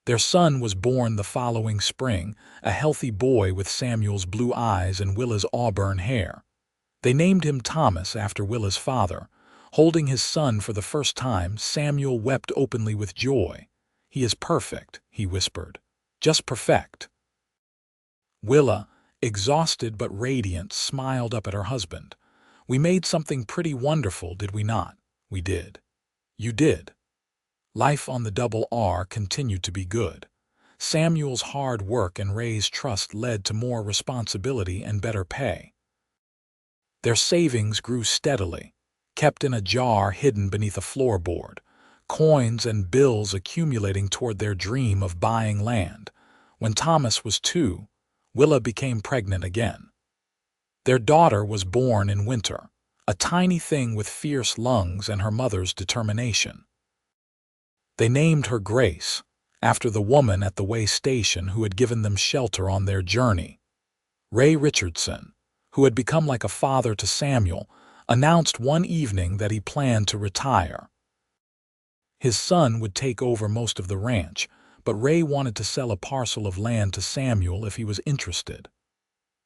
S1: Their son was born the following spring, a healthy boy with Samuel's blue eyes and Willa's auburn hair. They named him Thomas after Willa's father. Holding his son for the first time, Samuel wept openly with joy. "He is perfect," he whispered. "Just perfect." Willa, exhausted but radiant, smiled up at her husband. "We made something pretty wonderful, did we not?" "We did." "You did." Life on the Double R continued to be good. Samuel's hard work and Ray's trust led to more responsibility and better pay. Their savings grew steadily, kept in a jar hidden beneath a floorboard, coins and bills accumulating toward their dream of buying land. When Thomas was 2, Willa became pregnant again. Their daughter was born in winter, a tiny thing with fierce lungs and her mother's determination. They named her Grace, after the woman at the way station who had given them shelter on their journey. Ray Richardson, who had become like a father to Samuel, announced one evening that he planned to retire. His son would take over most of the ranch, but Ray wanted to sell a parcel of land to Samuel if he was interested.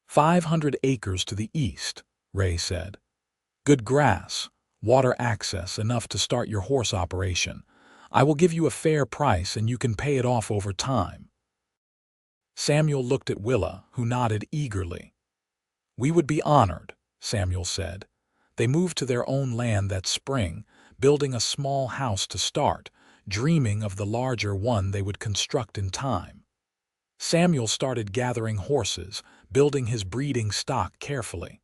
S1: 500 acres to the east, Ray said. Good grass, water access, enough to start your horse operation. I will give you a fair price and you can pay it off over time. Samuel looked at Willa, who nodded eagerly. We would be honored, Samuel said. They moved to their own land that spring, building a small house to start, dreaming of the larger one they would construct in time. Samuel started gathering horses, building his breeding stock carefully.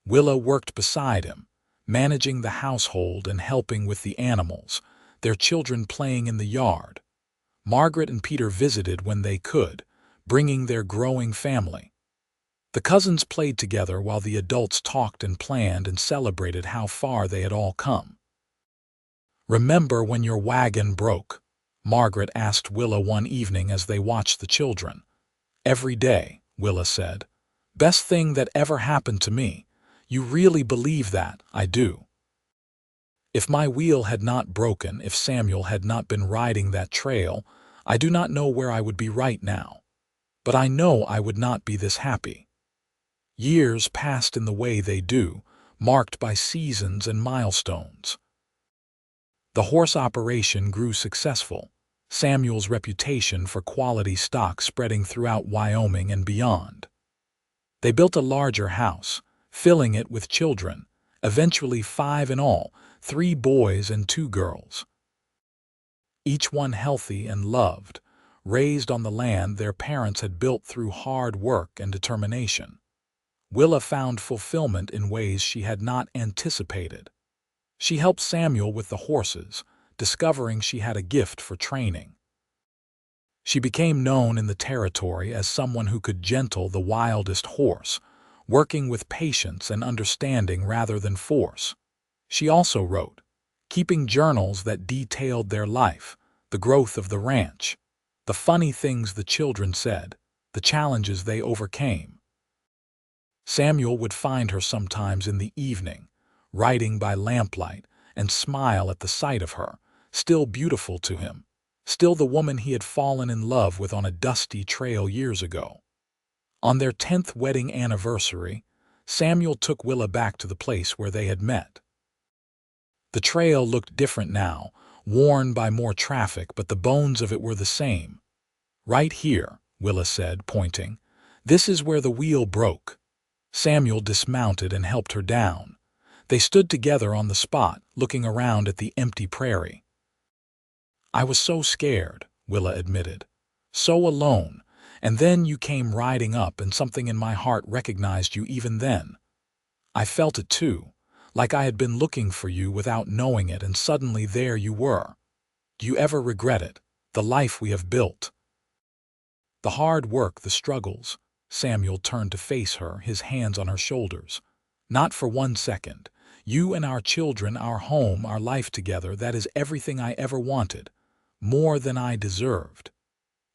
S1: Willa worked beside him, managing the household and helping with the animals, their children playing in the yard. Margaret and Peter visited when they could, bringing their growing family. The cousins played together while the adults talked and planned and celebrated how far they had all come. "Remember when your wagon broke?" Margaret asked Willa one evening as they watched the children. "Every day," Willa said. "Best thing that ever happened to me. You really believe that?" "I do. If my wheel had not broken, if Samuel had not been riding that trail, I do not know where I would be right now. But I know I would not be this happy." Years passed in the way they do, marked by seasons and milestones. The horse operation grew successful, Samuel's reputation for quality stock spreading throughout Wyoming and beyond. They built a larger house, filling it with children, eventually 5 in all, 3 boys and 2 girls. Each one healthy and loved, raised on the land their parents had built through hard work and determination. Willa found fulfillment in ways she had not anticipated. She helped Samuel with the horses, discovering she had a gift for training. She became known in the territory as someone who could gentle the wildest horse, working with patience and understanding rather than force. She also wrote, keeping journals that detailed their life, the growth of the ranch, the funny things the children said, the challenges they overcame. Samuel would find her sometimes in the evening, riding by lamplight, and smile at the sight of her, still beautiful to him, still the woman he had fallen in love with on a dusty trail years ago. On their 10th wedding anniversary, Samuel took Willa back to the place where they had met. The trail looked different now, worn by more traffic, but the bones of it were the same. "Right here," Willa said, pointing. "This is where the wheel broke." Samuel dismounted and helped her down. They stood together on the spot, looking around at the empty prairie. "I was so scared," Willa admitted. "So alone. And then you came riding up and something in my heart recognized you even then. I felt it too, like I had been looking for you without knowing it, and suddenly there you were. Do you ever regret it, the life we have built?" "The hard work, the struggles." Samuel turned to face her, his hands on her shoulders. "Not for one second. You and our children, our home, our life together, that is everything I ever wanted. More than I deserved."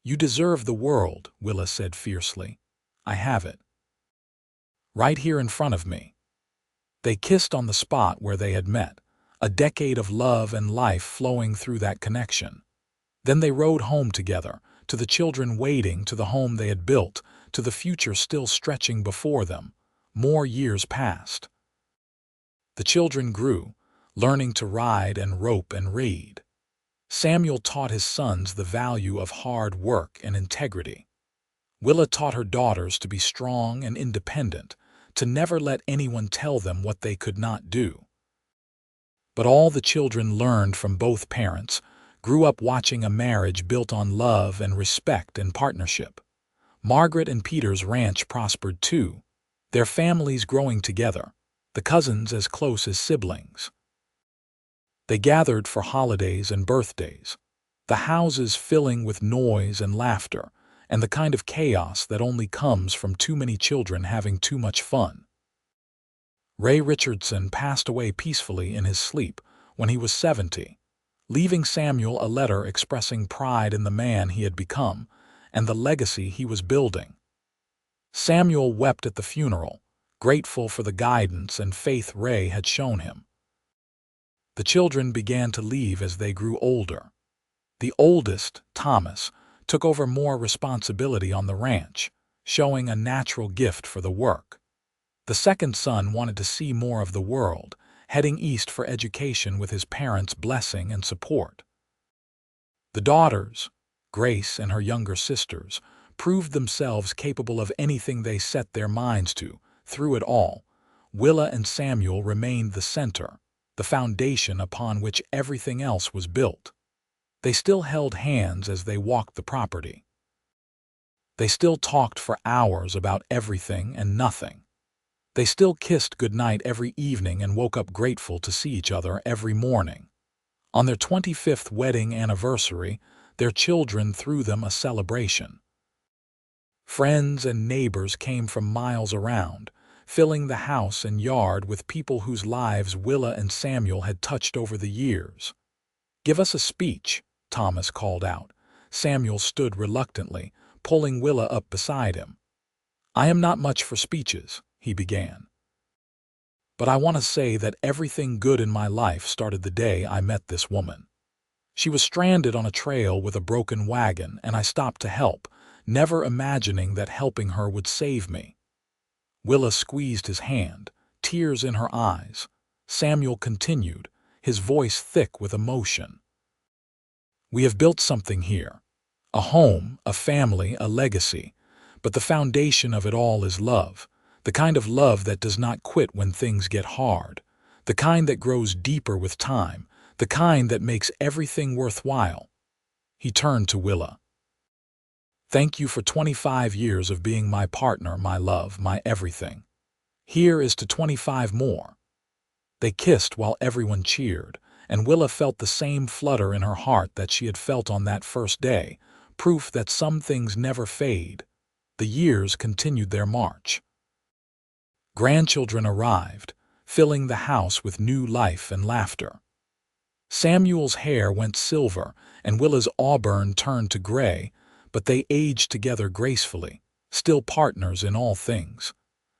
S1: "You deserve the world," Willa said fiercely. "I have it. Right here in front of me." They kissed on the spot where they had met, a decade of love and life flowing through that connection. Then they rode home together, to the children waiting, to the home they had built, to the future still stretching before them. More years passed. The children grew, learning to ride and rope and read. Samuel taught his sons the value of hard work and integrity. Willa taught her daughters to be strong and independent, to never let anyone tell them what they could not do. But all the children learned from both parents, grew up watching a marriage built on love and respect and partnership. Margaret and Peter's ranch prospered too, their families growing together, the cousins as close as siblings. They gathered for holidays and birthdays, the houses filling with noise and laughter, and the kind of chaos that only comes from too many children having too much fun. Ray Richardson passed away peacefully in his sleep when he was 70, leaving Samuel a letter expressing pride in the man he had become and the legacy he was building. Samuel wept at the funeral, grateful for the guidance and faith Ray had shown him. The children began to leave as they grew older. The oldest, Thomas, took over more responsibility on the ranch, showing a natural gift for the work. The second son wanted to see more of the world, heading east for education with his parents' blessing and support. The daughters, Grace and her younger sisters, proved themselves capable of anything they set their minds to. Through it all, Willa and Samuel remained the center, the foundation upon which everything else was built. They still held hands as they walked the property. They still talked for hours about everything and nothing. They still kissed goodnight every evening and woke up grateful to see each other every morning. On their 25th wedding anniversary, their children threw them a celebration. Friends and neighbors came from miles around, filling the house and yard with people whose lives Willa and Samuel had touched over the years. "Give us a speech," Thomas called out. Samuel stood reluctantly, pulling Willa up beside him. "I am not much for speeches," he began. "But I want to say that everything good in my life started the day I met this woman. She was stranded on a trail with a broken wagon, and I stopped to help, never imagining that helping her would save me." Willa squeezed his hand, tears in her eyes. Samuel continued, his voice thick with emotion. "We have built something here. A home, a family, a legacy. But the foundation of it all is love. The kind of love that does not quit when things get hard. The kind that grows deeper with time. The kind that makes everything worthwhile." He turned to Willa. "Thank you for 25 years of being my partner, my love, my everything. Here is to 25 more." They kissed while everyone cheered, and Willa felt the same flutter in her heart that she had felt on that first day, proof that some things never fade. The years continued their march. Grandchildren arrived, filling the house with new life and laughter. Samuel's hair went silver, and Willa's auburn turned to gray, but they aged together gracefully, still partners in all things.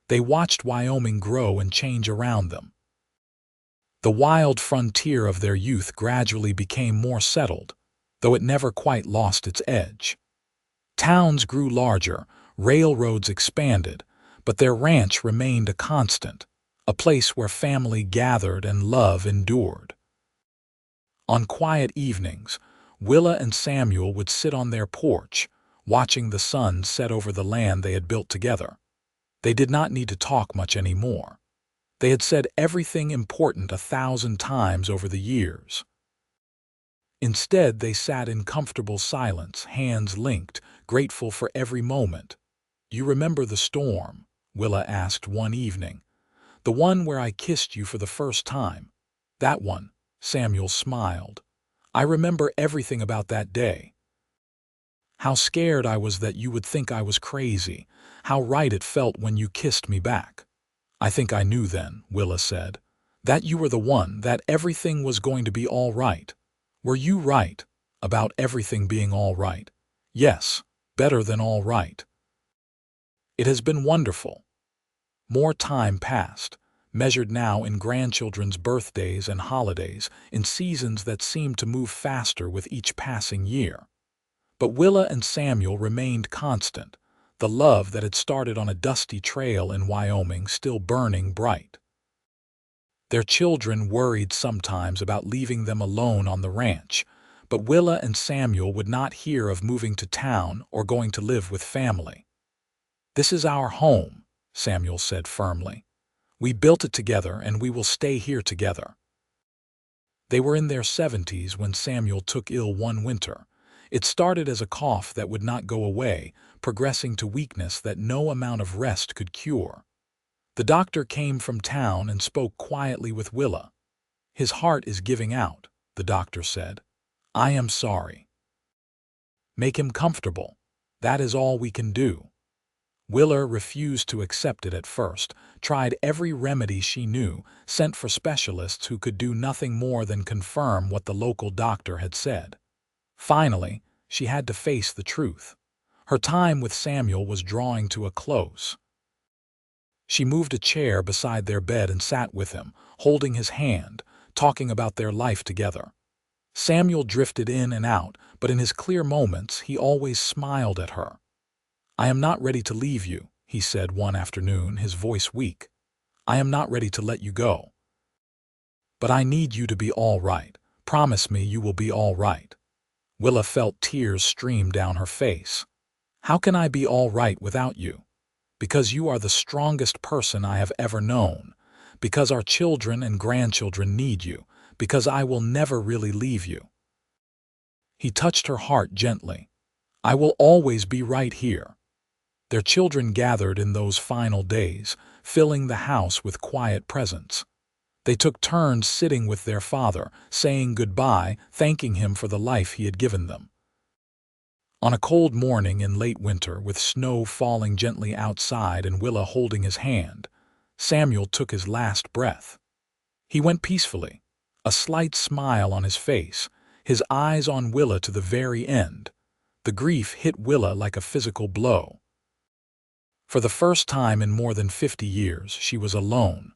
S1: They watched Wyoming grow and change around them. The wild frontier of their youth gradually became more settled, though it never quite lost its edge. Towns grew larger, railroads expanded, but their ranch remained a constant, a place where family gathered and love endured. On quiet evenings, Willa and Samuel would sit on their porch, watching the sun set over the land they had built together. They did not need to talk much anymore. They had said everything important 1,000 times over the years. Instead, they sat in comfortable silence, hands linked, grateful for every moment. "You remember the storm?" Willa asked one evening. "The one where I kissed you for the first time?" "That one," Samuel smiled. "I remember everything about that day. How scared I was that you would think I was crazy. How right it felt when you kissed me back." "I think I knew then," Willa said, "that you were the one, that everything was going to be all right." "Were you right about everything being all right?" "Yes, better than all right." It has been wonderful. More time passed, measured now in grandchildren's birthdays and holidays, in seasons that seemed to move faster with each passing year. But Willa and Samuel remained constant, the love that had started on a dusty trail in Wyoming still burning bright. Their children worried sometimes about leaving them alone on the ranch, but Willa and Samuel would not hear of moving to town or going to live with family. "This is our home," Samuel said firmly. "We built it together and we will stay here together." They were in their 70s when Samuel took ill one winter. It started as a cough that would not go away, progressing to weakness that no amount of rest could cure. The doctor came from town and spoke quietly with Willa. "His heart is giving out," the doctor said. "I am sorry. Make him comfortable. That is all we can do." Willa refused to accept it at first, tried every remedy she knew, sent for specialists who could do nothing more than confirm what the local doctor had said. Finally, she had to face the truth. Her time with Samuel was drawing to a close. She moved a chair beside their bed and sat with him, holding his hand, talking about their life together. Samuel drifted in and out, but in his clear moments he always smiled at her. "I am not ready to leave you," he said one afternoon, his voice weak. "I am not ready to let you go. But I need you to be all right. Promise me you will be all right." Willa felt tears stream down her face. "How can I be all right without you? Because you are the strongest person I have ever known. Because our children and grandchildren need you. Because I will never really leave you." He touched her heart gently. "I will always be right here. Their children gathered in those final days, filling the house with quiet presence. They took turns sitting with their father, saying goodbye, thanking him for the life he had given them. On a cold morning in late winter, with snow falling gently outside and Willa holding his hand, Samuel took his last breath. He went peacefully, a slight smile on his face, his eyes on Willa to the very end. The grief hit Willa like a physical blow. For the first time in more than 50 years, she was alone.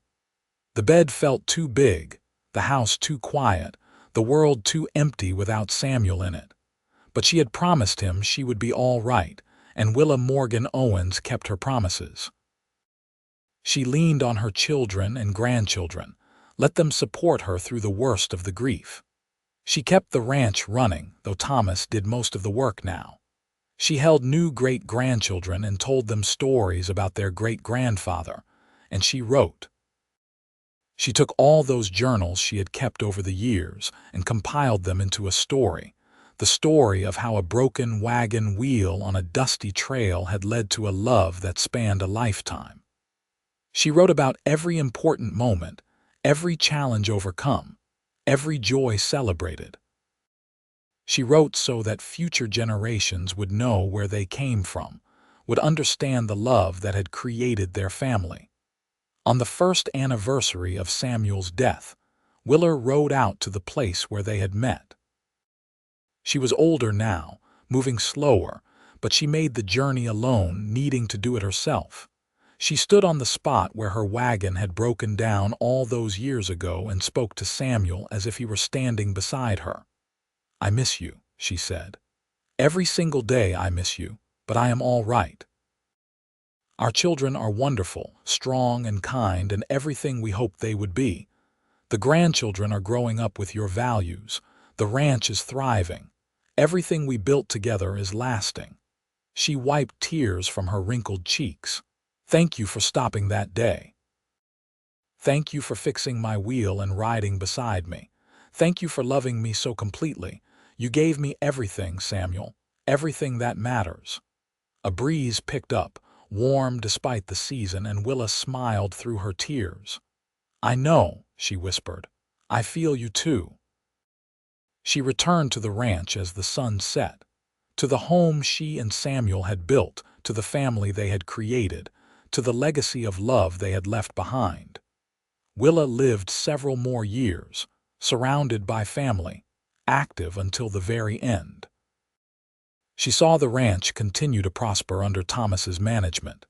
S1: The bed felt too big, the house too quiet, the world too empty without Samuel in it. But she had promised him she would be all right, and Willa Morgan Owens kept her promises. She leaned on her children and grandchildren, let them support her through the worst of the grief. She kept the ranch running, though Thomas did most of the work now. She held new great-grandchildren and told them stories about their great-grandfather, and she wrote. She took all those journals she had kept over the years and compiled them into a story, the story of how a broken wagon wheel on a dusty trail had led to a love that spanned a lifetime. She wrote about every important moment, every challenge overcome, every joy celebrated. She wrote so that future generations would know where they came from, would understand the love that had created their family. On the first anniversary of Samuel's death, Willa rode out to the place where they had met. She was older now, moving slower, but she made the journey alone, needing to do it herself. She stood on the spot where her wagon had broken down all those years ago and spoke to Samuel as if he were standing beside her. "I miss you," she said. "Every single day I miss you, but I am all right. Our children are wonderful, strong and kind, and everything we hoped they would be. The grandchildren are growing up with your values. The ranch is thriving. Everything we built together is lasting." She wiped tears from her wrinkled cheeks. "Thank you for stopping that day. Thank you for fixing my wheel and riding beside me. Thank you for loving me so completely. You gave me everything, Samuel, everything that matters." A breeze picked up, warm despite the season, and Willa smiled through her tears. "I know," she whispered. "I feel you too." She returned to the ranch as the sun set, to the home she and Samuel had built, to the family they had created, to the legacy of love they had left behind. Willa lived several more years, surrounded by family, active until the very end. She saw the ranch continue to prosper under Thomas's management.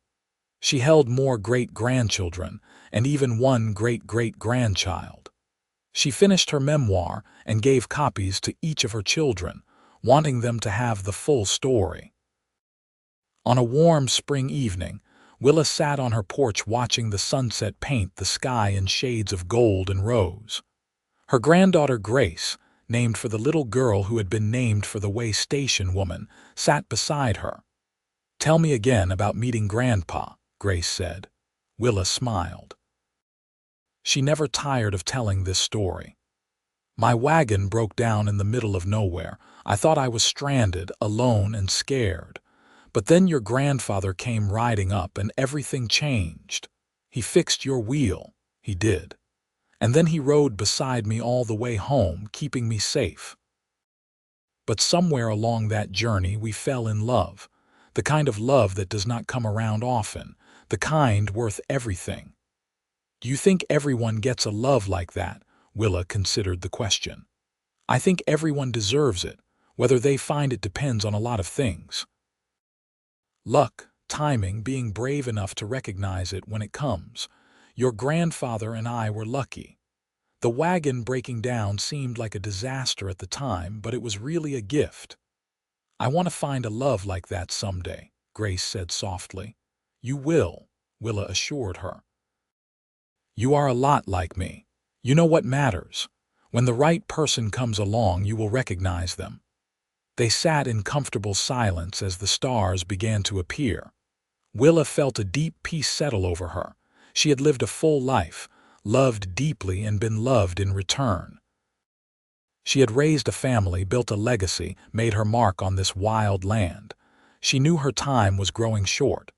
S1: She held more great-grandchildren and even one great-great-grandchild. She finished her memoir and gave copies to each of her children, wanting them to have the full story. On a warm spring evening, Willa sat on her porch watching the sunset paint the sky in shades of gold and rose. Her granddaughter Grace, named for the little girl who had been named for the way station woman, sat beside her. "Tell me again about meeting Grandpa," Grace said. Willa smiled. She never tired of telling this story. "My wagon broke down in the middle of nowhere. I thought I was stranded, alone and scared. But then your grandfather came riding up and everything changed. He fixed your wheel, he did. And then he rode beside me all the way home, keeping me safe. But somewhere along that journey we fell in love, the kind of love that does not come around often, the kind worth everything." "Do you think everyone gets a love like that?" Willa considered the question. "I think everyone deserves it. Whether they find it depends on a lot of things. Luck, timing, being brave enough to recognize it when it comes. Your grandfather and I were lucky. The wagon breaking down seemed like a disaster at the time, but it was really a gift. I want to find a love like that someday," Grace said softly. "You will," Willa assured her. "You are a lot like me. You know what matters. When the right person comes along, you will recognize them." They sat in comfortable silence as the stars began to appear. Willa felt a deep peace settle over her. She had lived a full life, loved deeply and been loved in return. She had raised a family, built a legacy, made her mark on this wild land. She knew her time was growing short,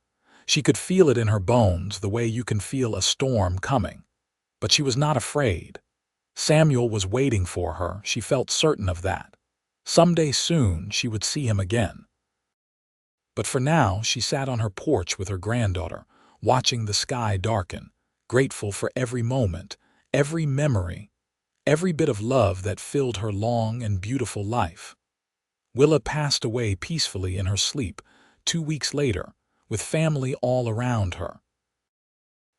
S1: She could feel it in her bones the way you can feel a storm coming. But she was not afraid. Samuel was waiting for her, she felt certain of that. Someday soon she would see him again. But for now she sat on her porch with her granddaughter, watching the sky darken, grateful for every moment, every memory, every bit of love that filled her long and beautiful life. Willa passed away peacefully in her sleep 2 weeks later, with family all around her.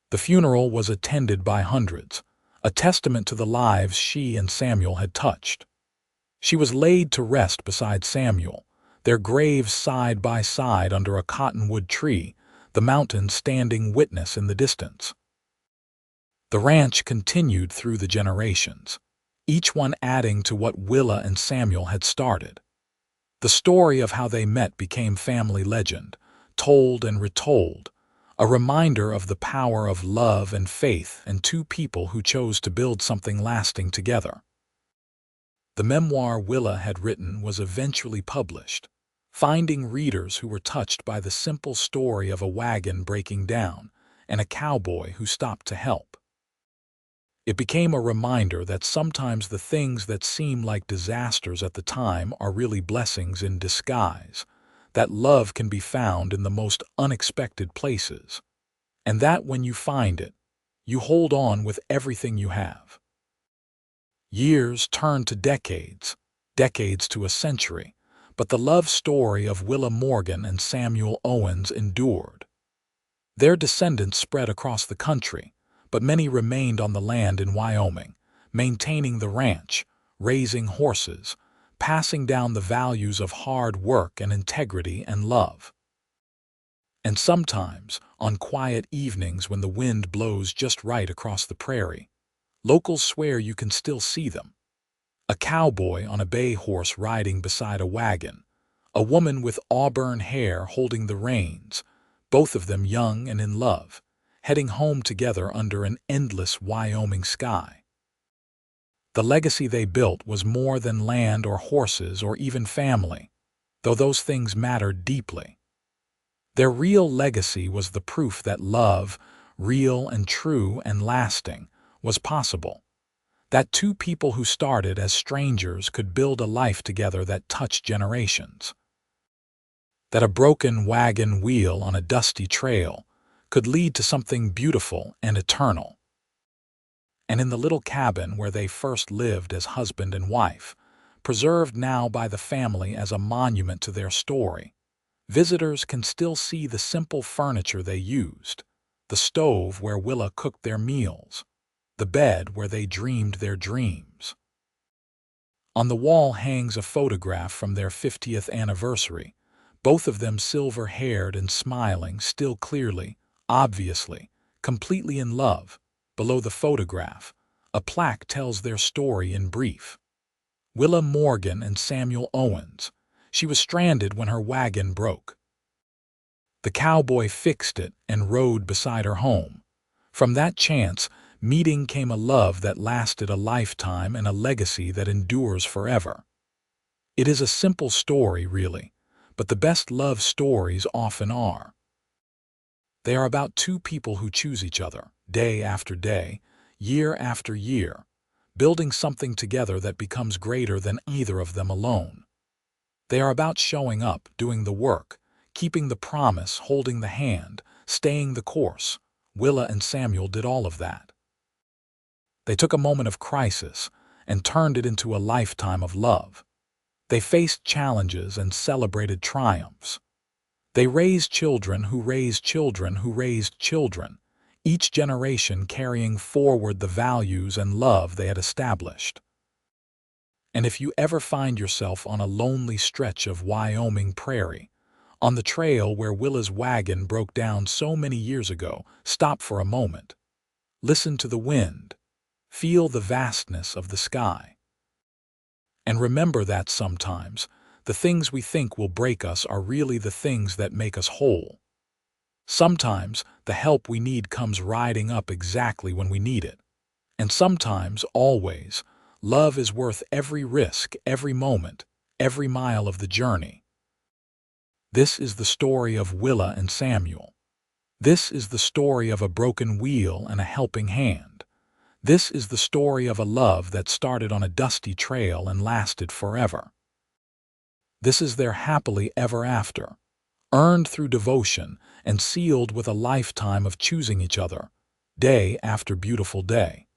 S1: The funeral was attended by hundreds, a testament to the lives she and Samuel had touched. She was laid to rest beside Samuel, their graves side by side under a cottonwood tree, the mountains standing witness in the distance. The ranch continued through the generations, each one adding to what Willa and Samuel had started. The story of how they met became family legend, told and retold, a reminder of the power of love and faith and two people who chose to build something lasting together. The memoir Willa had written was eventually published, finding readers who were touched by the simple story of a wagon breaking down and a cowboy who stopped to help. It became a reminder that sometimes the things that seem like disasters at the time are really blessings in disguise, that love can be found in the most unexpected places, and that when you find it, you hold on with everything you have. Years turned to decades, decades to a century, but the love story of Willa Morgan and Samuel Owens endured. Their descendants spread across the country, but many remained on the land in Wyoming, maintaining the ranch, raising horses, passing down the values of hard work and integrity and love. And sometimes, on quiet evenings when the wind blows just right across the prairie, locals swear you can still see them. A cowboy on a bay horse riding beside a wagon, a woman with auburn hair holding the reins, both of them young and in love, heading home together under an endless Wyoming sky. The legacy they built was more than land or horses or even family, though those things mattered deeply. Their real legacy was the proof that love, real and true and lasting, was possible. That two people who started as strangers could build a life together that touched generations. That a broken wagon wheel on a dusty trail could lead to something beautiful and eternal. And in the little cabin where they first lived as husband and wife, preserved now by the family as a monument to their story, visitors can still see the simple furniture they used, the stove where Willa cooked their meals, the bed where they dreamed their dreams. On the wall hangs a photograph from their 50th anniversary, both of them silver-haired and smiling still clearly, obviously, completely in love. Below the photograph, a plaque tells their story in brief. Willa Morgan and Samuel Owens. She was stranded when her wagon broke. The cowboy fixed it and rode beside her home. From that chance meeting came a love that lasted a lifetime and a legacy that endures forever. It is a simple story, really, but the best love stories often are. They are about two people who choose each other, day after day, year after year, building something together that becomes greater than either of them alone. They are about showing up, doing the work, keeping the promise, holding the hand, staying the course. Willa and Samuel did all of that. They took a moment of crisis and turned it into a lifetime of love. They faced challenges and celebrated triumphs. They raised children who raised children who raised children, each generation carrying forward the values and love they had established. And if you ever find yourself on a lonely stretch of Wyoming prairie, on the trail where Willa's wagon broke down so many years ago, stop for a moment. Listen to the wind. Feel the vastness of the sky. And remember that sometimes the things we think will break us are really the things that make us whole. Sometimes the help we need comes riding up exactly when we need it. And sometimes, always, love is worth every risk, every moment, every mile of the journey. This is the story of Willa and Samuel. This is the story of a broken wheel and a helping hand. This is the story of a love that started on a dusty trail and lasted forever. This is their happily ever after, earned through devotion and sealed with a lifetime of choosing each other, day after beautiful day.